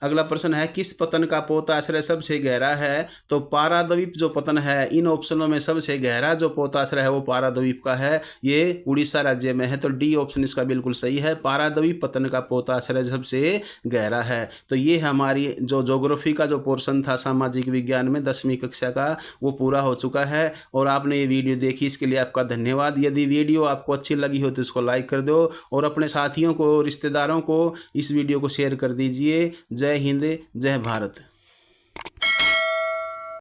अगला प्रश्न है, किस पतन का पोताश्रय सबसे गहरा है? तो पाराद्वीप जो पतन है, इन ऑप्शनों में सबसे गहरा जो पोताश्रय है वो पाराद्वीप का है। ये उड़ीसा राज्य में है। तो डी ऑप्शन इसका बिल्कुल सही है। पाराद्वीप पतन का पोताश्रय सबसे गहरा है। तो ये हमारी जो ज्योग्राफी का जो पोर्शन था सामाजिक विज्ञान में 10वीं कक्षा का, वो पूरा हो चुका है। और आपने ये वीडियो देखी, इसके लिए आपका धन्यवाद। यदि वीडियो आपको अच्छी लगी हो तो इसको लाइक कर दो और अपने साथियों को, रिश्तेदारों को इस वीडियो को शेयर कर दीजिए। जय हिंद, जय भारत।